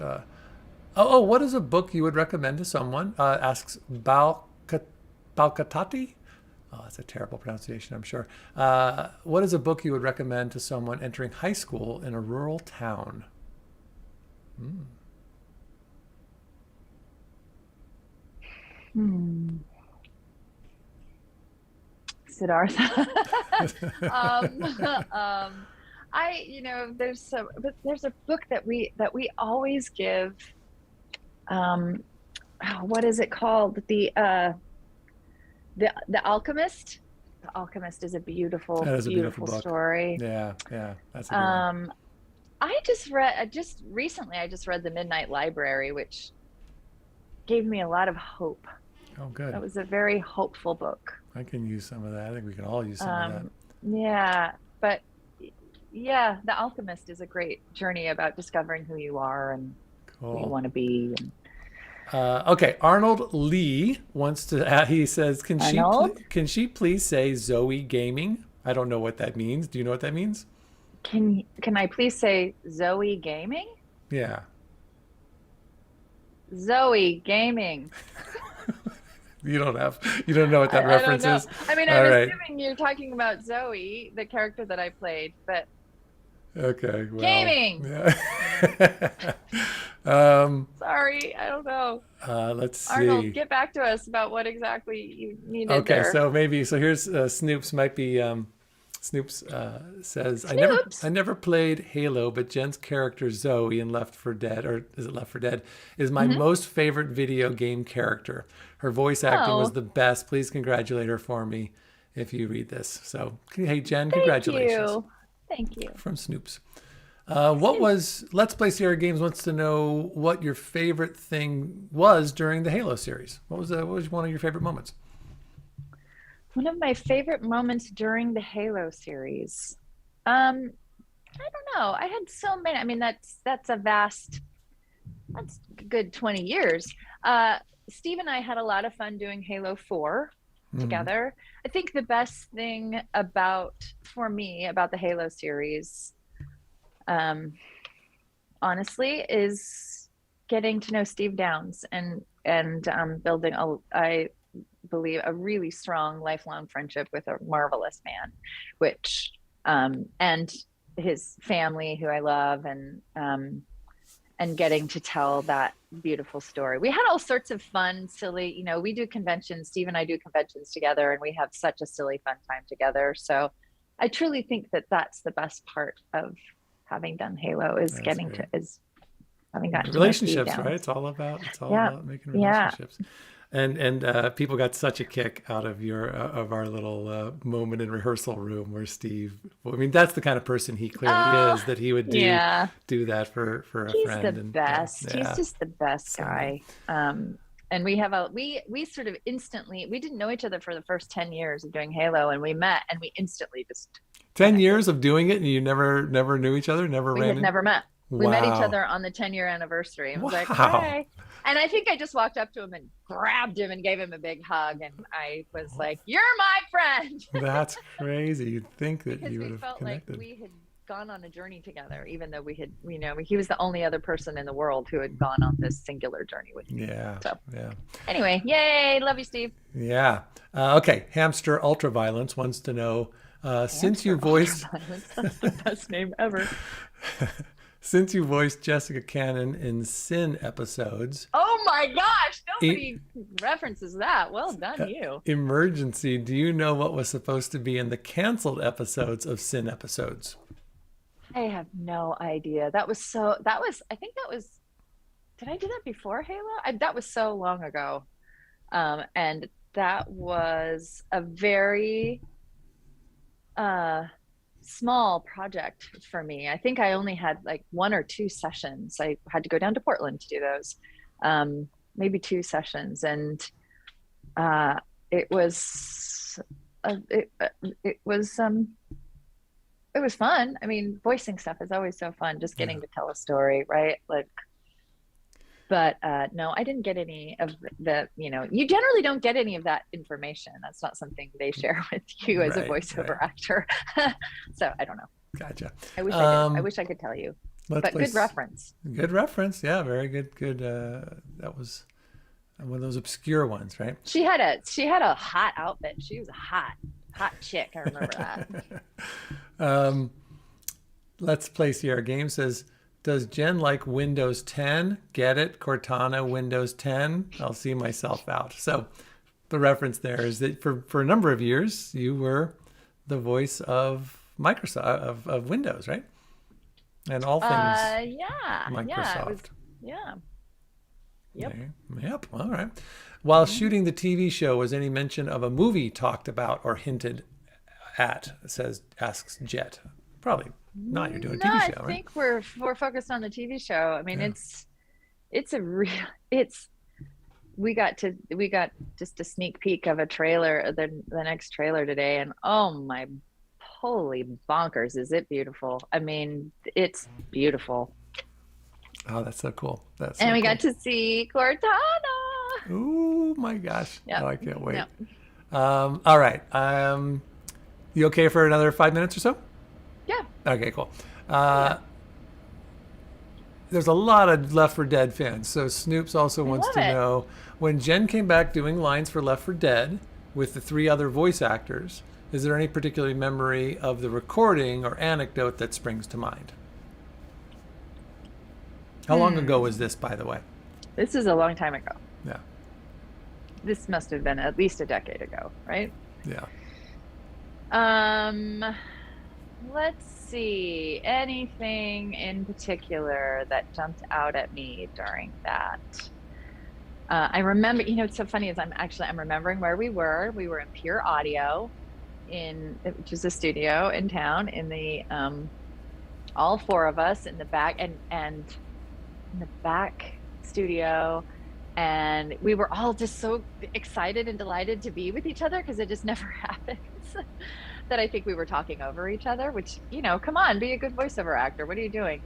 What is a book you would recommend to someone? Asks Balkatati. Oh, that's a terrible pronunciation, I'm sure. What is a book you would recommend to someone entering high school in a rural town? Siddhartha. There's a book that we always give. What is it called? The Alchemist. The Alchemist is a beautiful book. story. Yeah, that's a good one. I just recently read The Midnight Library, which gave me a lot of hope. Oh, good. That was a very hopeful book. I can use some of that. I think we can all use some of that. Yeah, but Yeah, The Alchemist is a great journey about discovering who you are and who you want to be. And... Okay, Arnold Lee wants to. He says, "Can she please say Zoe Gaming?" I don't know what that means. Do you know what that means? Can I please say Zoe Gaming? Yeah. Zoe Gaming. You don't know what that reference is? I mean, I'm assuming you're talking about Zoe, the character that I played, but okay. Well, gaming. Yeah. Sorry, I don't know. Let's see. Arnold, get back to us about what exactly you needed there. So here's Snoops might be Snoops says, Snoops? I never played Halo, but Jen's character Zoe in Left 4 Dead, or is it Left 4 Dead, is my most favorite video game character. Her voice acting was the best. Please congratulate her for me if you read this. So, hey Jen, congratulations. Thank you. From Snoops. Let's Play Sierra Games wants to know what your favorite thing was during the Halo series. What was one of your favorite moments? One of my favorite moments during the Halo series. I don't know. I had so many. I mean, that's a good 20 years. Steve and I had a lot of fun doing Halo 4 together. I think the best thing for me about the Halo series, honestly, is getting to know Steve Downs and building I believe a really strong lifelong friendship with a marvelous man, which and his family who I love, and getting to tell that beautiful story. We had all sorts of fun, silly, we do conventions, Steve and I do conventions together, and we have such a silly fun time together. So I truly think that that's the best part of having done Halo is having gotten relationships, right? It's all about making relationships. And people got such a kick out of our little moment in rehearsal room where Steve. I mean, that's the kind of person he clearly is. That he would do that for a friend. He's the best. He's just the best guy. And we have we sort of instantly, we didn't know each other for the first 10 years of doing Halo, and we met and we instantly just 10 years of doing it, and you never knew each other, we had never met. We met each other on the 10-year anniversary and was like, hey. And I think I just walked up to him and grabbed him and gave him a big hug. And I was like, you're my friend. That's crazy. You'd think that because you would have felt connected. like we had gone on a journey together, even though we had, he was the only other person in the world who had gone on this singular journey with me. Yeah. So yeah. Anyway, yay. Love you, Steve. Yeah. Okay. Hamster Ultraviolence wants to know, since you voiced... That's the best name ever. Since you voiced Jessica Cannon in Sin episodes. Oh my gosh, nobody references that. Well done, you. Emergency, do you know what was supposed to be in the canceled episodes of Sin episodes? I have no idea. I think that was, did I do that before Halo? That was so long ago. And that was a very, small project for me. I think I only had like 1 or 2 sessions. I had to go down to Portland to do those, maybe 2 sessions, and it was fun. I mean, voicing stuff is always so fun. Just getting to tell a story, right? But no, I didn't get any of you generally don't get any of that information. That's not something they share with you as a voiceover actor. So I don't know. Gotcha. I wish I did. I wish I could tell you. But good reference. Good reference. Yeah, very good. Good. That was one of those obscure ones, right? She had a hot outfit. She was a hot chick. I remember that. Let's Play Sierra Game says, does Jen like Windows 10? Get it? Cortana Windows 10? I'll see myself out. So the reference there is that for a number of years, you were the voice of Microsoft, of Windows, right? And all things Microsoft. Yep. All right. While shooting the TV show, was any mention of a movie talked about or hinted at? Asks Jet. Probably not. You're doing a TV show, right? I think we're focused on the TV show. I mean, we got just a sneak peek of a trailer, the next trailer today, and oh my holy bonkers, is it beautiful? I mean, it's beautiful. Oh, that's so cool. And we got to see Cortana. Oh my gosh. Yep. Oh, I can't wait. Yep. All right. You okay for another 5 minutes or so? Yeah. Okay, cool. There's a lot of Left 4 Dead fans. So Snoops also wants to know, when Jen came back doing lines for Left 4 Dead with the 3 other voice actors, is there any particular memory of the recording or anecdote that springs to mind? How long ago was this, by the way? This is a long time ago. Yeah. This must have been at least a decade ago, right? Yeah. Let's see. Anything in particular that jumped out at me during that? I remember, it's so funny is I'm remembering where we were. We were in Pure Audio which is a studio in town, in the all 4 of us in the back and in the back studio, and we were all just so excited and delighted to be with each other, because it just never happens that I think we were talking over each other, which, come on, be a good voiceover actor. What are you doing?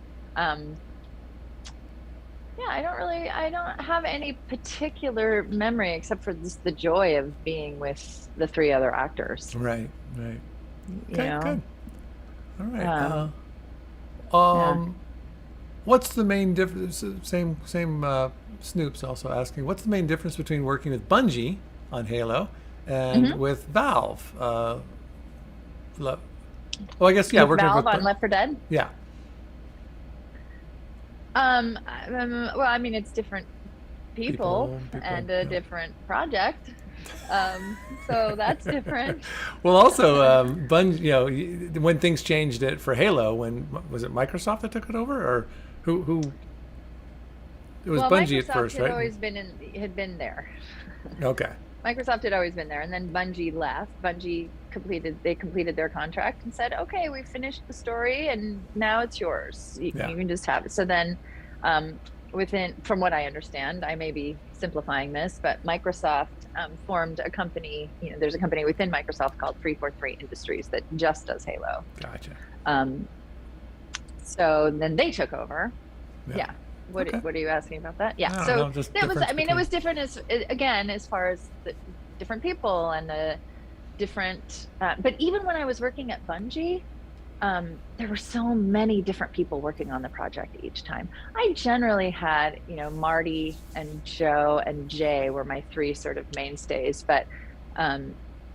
Yeah, I don't have any particular memory except for just the joy of being with the 3 other actors. Right. Okay, good. All right. Yeah. What's the main difference? Same Snoops also asking, what's the main difference between working with Bungie on Halo and with Valve? Well, I guess, yeah, with working Valve with on Left 4 Dead. Yeah. Well, I mean, it's different people and a different project. So that's different. Well, also, Bungie, when things changed it for Halo, when was it Microsoft that took it over, or who? It was Bungie Microsoft at first, had right? always had been there. Okay. Microsoft had always been there, and then Bungie left. Bungie completed their contract and said, "Okay, we finished the story, and now it's yours. You can just have it." So then, from what I understand, I may be simplifying this, but Microsoft formed a company. There's a company within Microsoft called 343 Industries that just does Halo. Gotcha. So then they took over. Yeah. What are you asking about that? Yeah. So it was. I mean, it was different as far as the different people and the different. But even when I was working at Bungie, there were so many different people working on the project each time. I generally had, Marty and Joe and Jay were my 3 sort of mainstays, but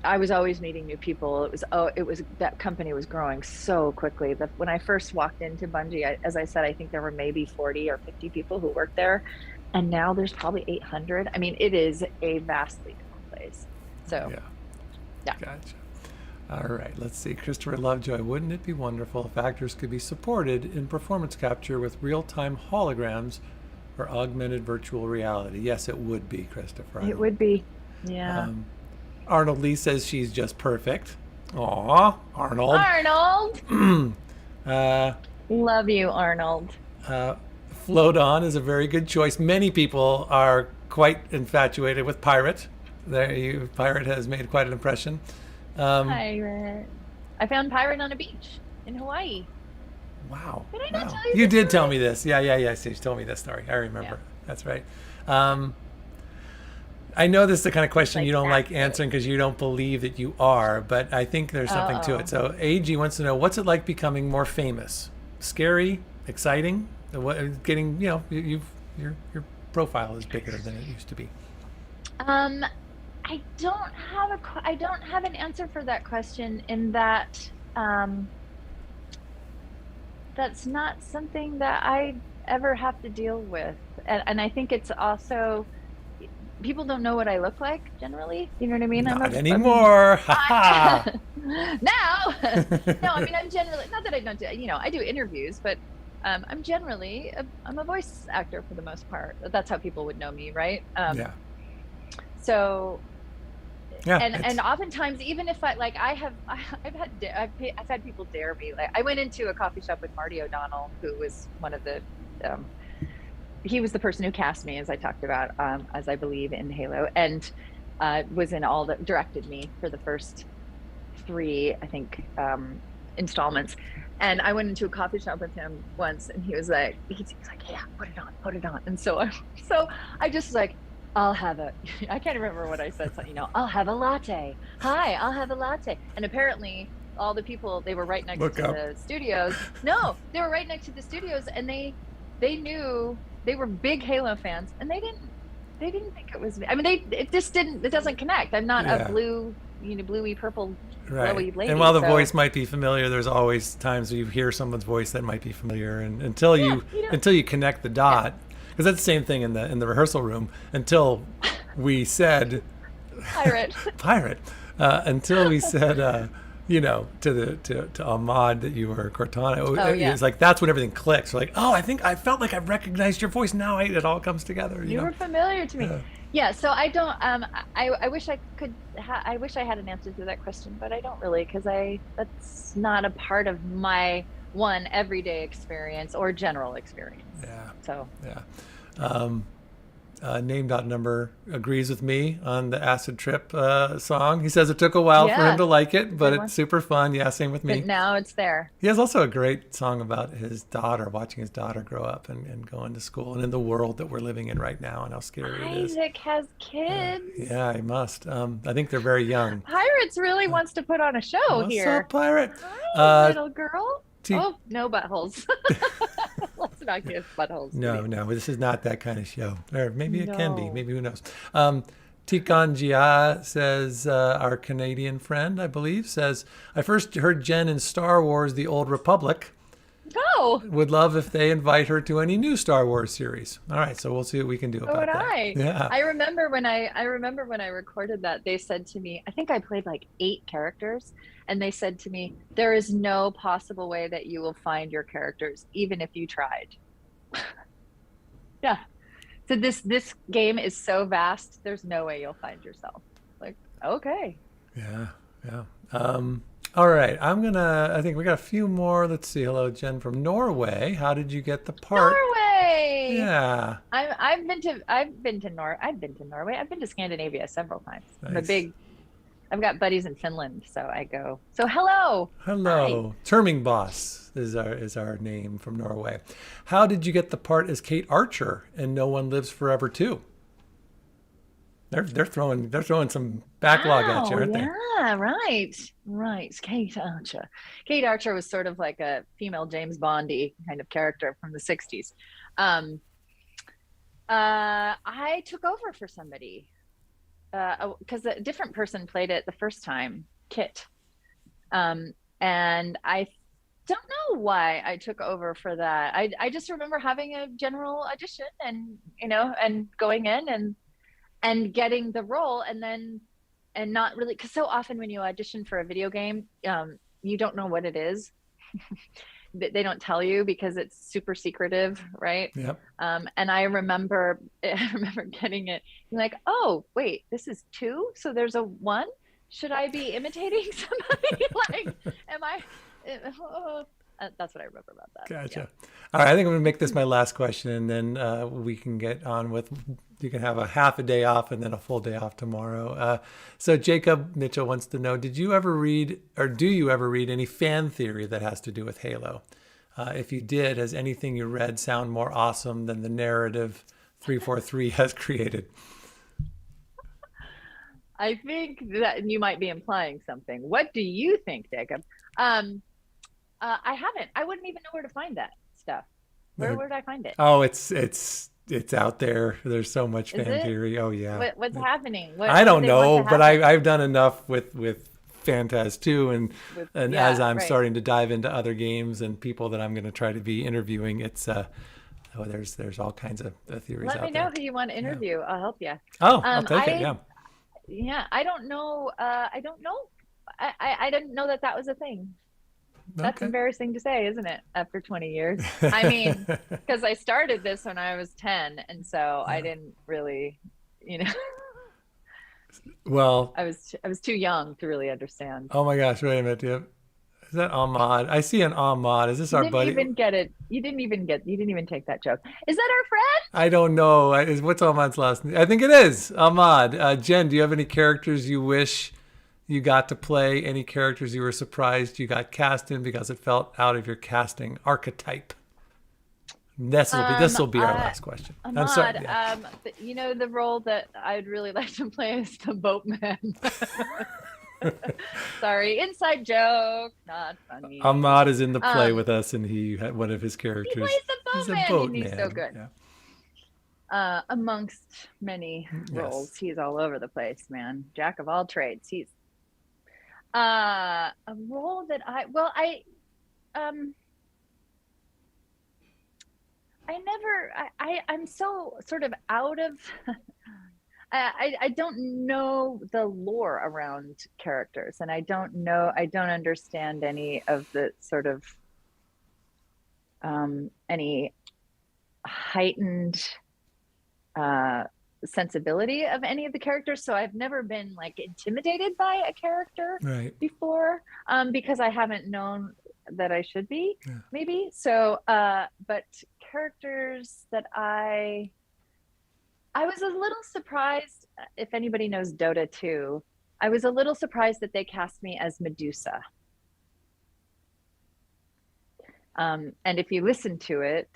I was always meeting new people. It was that company was growing so quickly that when I first walked into Bungie, as I said, I think there were maybe 40 or 50 people who worked there, and now there's probably 800. I mean, it is a vastly different place. So, yeah. Gotcha. All right, let's see. Christopher Lovejoy, wouldn't it be wonderful if actors could be supported in performance capture with real-time holograms or augmented virtual reality? Yes, it would be, Christopher. It would be, yeah. Arnold Lee says she's just perfect. Aw, Arnold. Arnold! Love you, Arnold. Float On is a very good choice. Many people are quite infatuated with Pirate. Pirate has made quite an impression. Pirate. I found Pirate on a beach in Hawaii. Wow. Did I not tell you You this did story? tell me this. Yeah. You told me this story. I remember. Yeah. That's right. I know this is the kind of question you don't like answering because you don't believe that you are, but I think there's something to it. So AG wants to know, what's it like becoming more famous? Scary? Exciting? Getting, your profile is bigger than it used to be. I don't have an answer for that question, in that that's not something that I ever have to deal with. And I think it's also, people don't know what I look like generally. You know what I mean? Not anymore. Now. No, I mean, I'm generally, not that I don't do, I do interviews, but I'm generally, I'm a voice actor for the most part. That's how people would know me, right? Yeah. So, yeah, and oftentimes, even if I've had people dare me. Like, I went into a coffee shop with Marty O'Donnell, who was one of the, he was the person who cast me, as I talked about, as I believe in Halo, and was in directed me for the first 3, I think, installments. And I went into a coffee shop with him once, and he was like, yeah, put it on. And so I just was like, I'll have I can't remember what I said. So, I'll have a latte. Hi, I'll have a latte. And apparently all the people, they were right next to the studios. No, they were right next to the studios, and they knew, they were big Halo fans, and they didn't think it was me. I mean, it doesn't connect. I'm not a blue, bluey purple, glowy lady. And while the voice might be familiar, there's always times where you hear someone's voice that might be familiar, and until you connect the dot, because that's the same thing in the rehearsal room. Until we said pirate, until we said to Ahmad that you were Cortana. It's like that's when everything clicks. We're like, I felt like I recognized your voice. Now it all comes together. You were familiar to me. Yeah. So I don't. I wish I could. I wish I had an answer to that question, but I don't really, because that's not a part of my everyday experience or general experience. Yeah. So. Yeah. Name.Number agrees with me on the Acid Trip song. He says it took a while for him to like it, but it's super fun. Yeah, same with me. But now it's there. He has also a great song about his daughter, watching his daughter grow up and going to school, and in the world that we're living in right now and how scary it is. Isaac has kids. Yeah, he must. I think they're very young. Pirates really wants to put on a show here. What's up, Pirate? Hi, little girl. No buttholes. Let's not give buttholes. No, this is not that kind of show. Or maybe it can be. Maybe, who knows? Tikan Jia says, our Canadian friend, I believe, says, I first heard Jen in Star Wars: The Old Republic. Oh. Would love if they invite her to any new Star Wars series. All right, so we'll see what we can do about that. Yeah. I remember when I recorded that, they said to me, I think I played like 8 characters, and they said to me, there is no possible way that you will find your characters, even if you tried. Yeah. So this game is so vast, there's no way you'll find yourself. Like, okay. Yeah. All right, I think we got a few more. Let's see. Hello, Jen from Norway. How did you get the part? Norway. Yeah. I've been to Norway. I've been to Scandinavia several times. Nice. I've got buddies in Finland, so I go. So hello. Hello. Termingboss is our name from Norway. How did you get the part as Kate Archer in No One Lives Forever 2? They're throwing some backlog at you, aren't they? Yeah, right. Kate Archer. Kate Archer was sort of like a female James Bondy kind of character from the 60s. I took over for somebody because a different person played it the first time, Kit. And I don't know why I took over for that. I just remember having a general audition and going in and getting the role, and not really, because so often when you audition for a video game, you don't know what it is. They don't tell you because it's super secretive, right? Yep. And I remember getting it, like, oh wait, this is 2, so there's a 1. Should I be imitating somebody? Like, am I? That's what I remember about that. Gotcha. Yeah. All right, I think I'm going to make this my last question, and then we can get on with, you can have a half a day off and then a full day off tomorrow. So Jacob Mitchell wants to know, do you ever read any fan theory that has to do with Halo? If you did, has anything you read sound more awesome than the narrative 343 has created? I think that you might be implying something. What do you think, Jacob? I haven't. I wouldn't even know where to find that stuff. Where would I find it? Oh, it's out there. There's so much fan theory. Oh yeah. What's happening? I don't know, but I've done enough with Phantaz 2, and as I'm starting to dive into other games and people that I'm going to try to be interviewing, it's there's all kinds of theories out there. Let me know who you want to interview. Yeah. I'll help you. Oh, I'll take it. Yeah. Yeah, I don't know. I don't know. I didn't know that was a thing. That's embarrassing to say, isn't it? After 20 years. I mean, because I started this when I was 10, and so I didn't really, Well, I was too young to really understand. Oh my gosh! Wait a minute. Is that Ahmad? I see an Ahmad. Is this our buddy? You didn't even get it. You didn't even take that joke. Is that our friend? I don't know. What's Ahmad's last name? I think it is Ahmad. Jen, do you have any characters you wish you got to play? Any characters you were surprised you got cast in because it felt out of your casting archetype? This will be our last question. Ahmad, I'm sorry. Yeah. you know, the role that I'd really like to play is the boatman. Sorry, inside joke, not funny. Ahmad is in the play with us, and he had one of his characters. He plays the boatman, and he's so good. Yeah. Amongst many roles, he's all over the place, man. Jack of all trades. He's a role that I'm so sort of out of I don't know the lore around characters, and I don't understand any of the sort of any heightened sensibility of any of the characters. So I've never been like intimidated by a character before, because I haven't known that I should be, maybe. So but characters that I was a little surprised, if anybody knows Dota 2, I was a little surprised that they cast me as Medusa. And if you listen to it,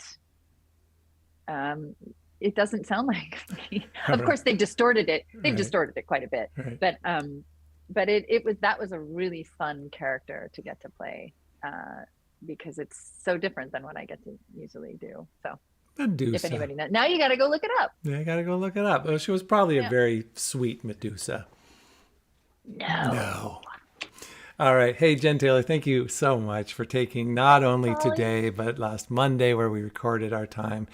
it doesn't sound like me. Of course, they've distorted it. They've distorted it quite a bit. But that was a really fun character to get to play, because it's so different than what I get to usually do. So Medusa. If anybody knows. Now you got to go look it up. Yeah, I got to go look it up. Well, she was probably a very sweet Medusa. No. All right. Hey, Jen Taylor, thank you so much for taking not only today, but last Monday where we recorded our time.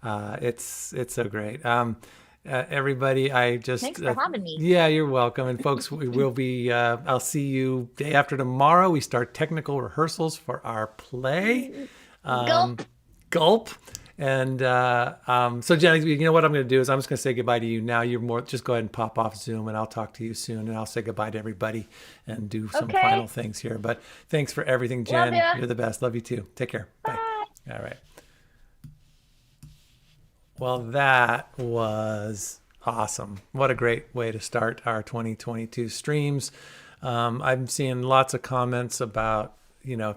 It's so great. Everybody, thanks for having me. Yeah, you're welcome. And folks, we will be, I'll see you day after tomorrow. We start technical rehearsals for our play. Gulp. And so Jenny, you know what I'm going to do is I'm just going to say goodbye to you now. Just go ahead and pop off Zoom, and I'll talk to you soon, and I'll say goodbye to everybody and do some final things here. But thanks for everything, Jen. You're the best. Love you too. Take care. Bye. All right. Well, that was awesome. What a great way to start our 2022 streams. I'm seeing lots of comments about,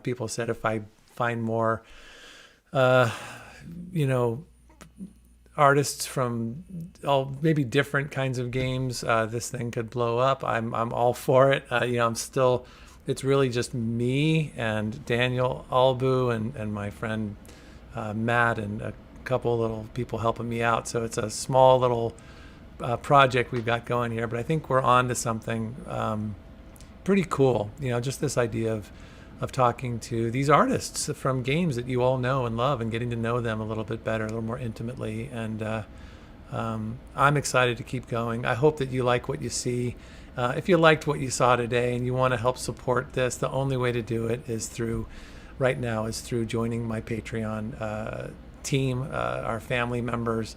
people said if I find more, artists from all maybe different kinds of games, this thing could blow up. I'm all for it. It's really just me and Daniel Albu and my friend Matt and a couple little people helping me out. So it's a small little project we've got going here, but I think we're on to something pretty cool. Just this idea of talking to these artists from games that you all know and love and getting to know them a little bit better, a little more intimately. And I'm excited to keep going. I hope that you like what you see. If you liked what you saw today and you want to help support this, the only way to do it is through joining my Patreon team, our family members.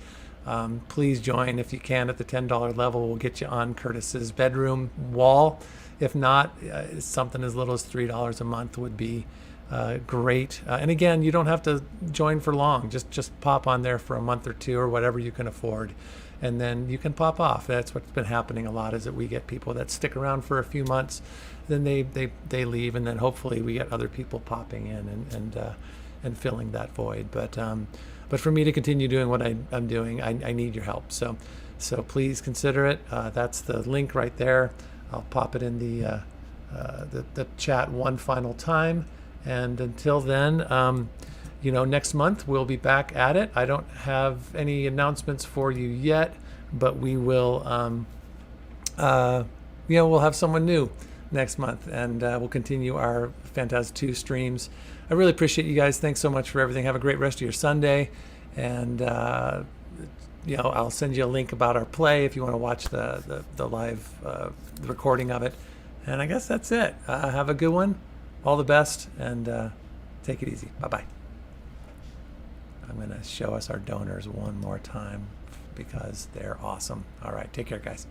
Please join if you can at the $10 level. We'll get you on Curtis's bedroom wall. If not, something as little as $3 a month would be great. And again, you don't have to join for long. Just pop on there for a month or two or whatever you can afford, and then you can pop off. That's what's been happening a lot, is that we get people that stick around for a few months, then they leave, and then hopefully we get other people popping in and filling that void. But for me to continue doing what I'm doing, I need your help. So please consider it. That's the link right there. I'll pop it in the chat one final time. And until then, next month we'll be back at it. I don't have any announcements for you yet, but we will, we'll have someone new next month, and we'll continue our Phantasm 2 streams. I really appreciate you guys. Thanks so much for everything. Have a great rest of your Sunday. And, I'll send you a link about our play if you want to watch the live recording of it. And I guess that's it. Have a good one. All the best, and take it easy. Bye-bye. I'm going to show us our donors one more time because they're awesome. All right. Take care, guys.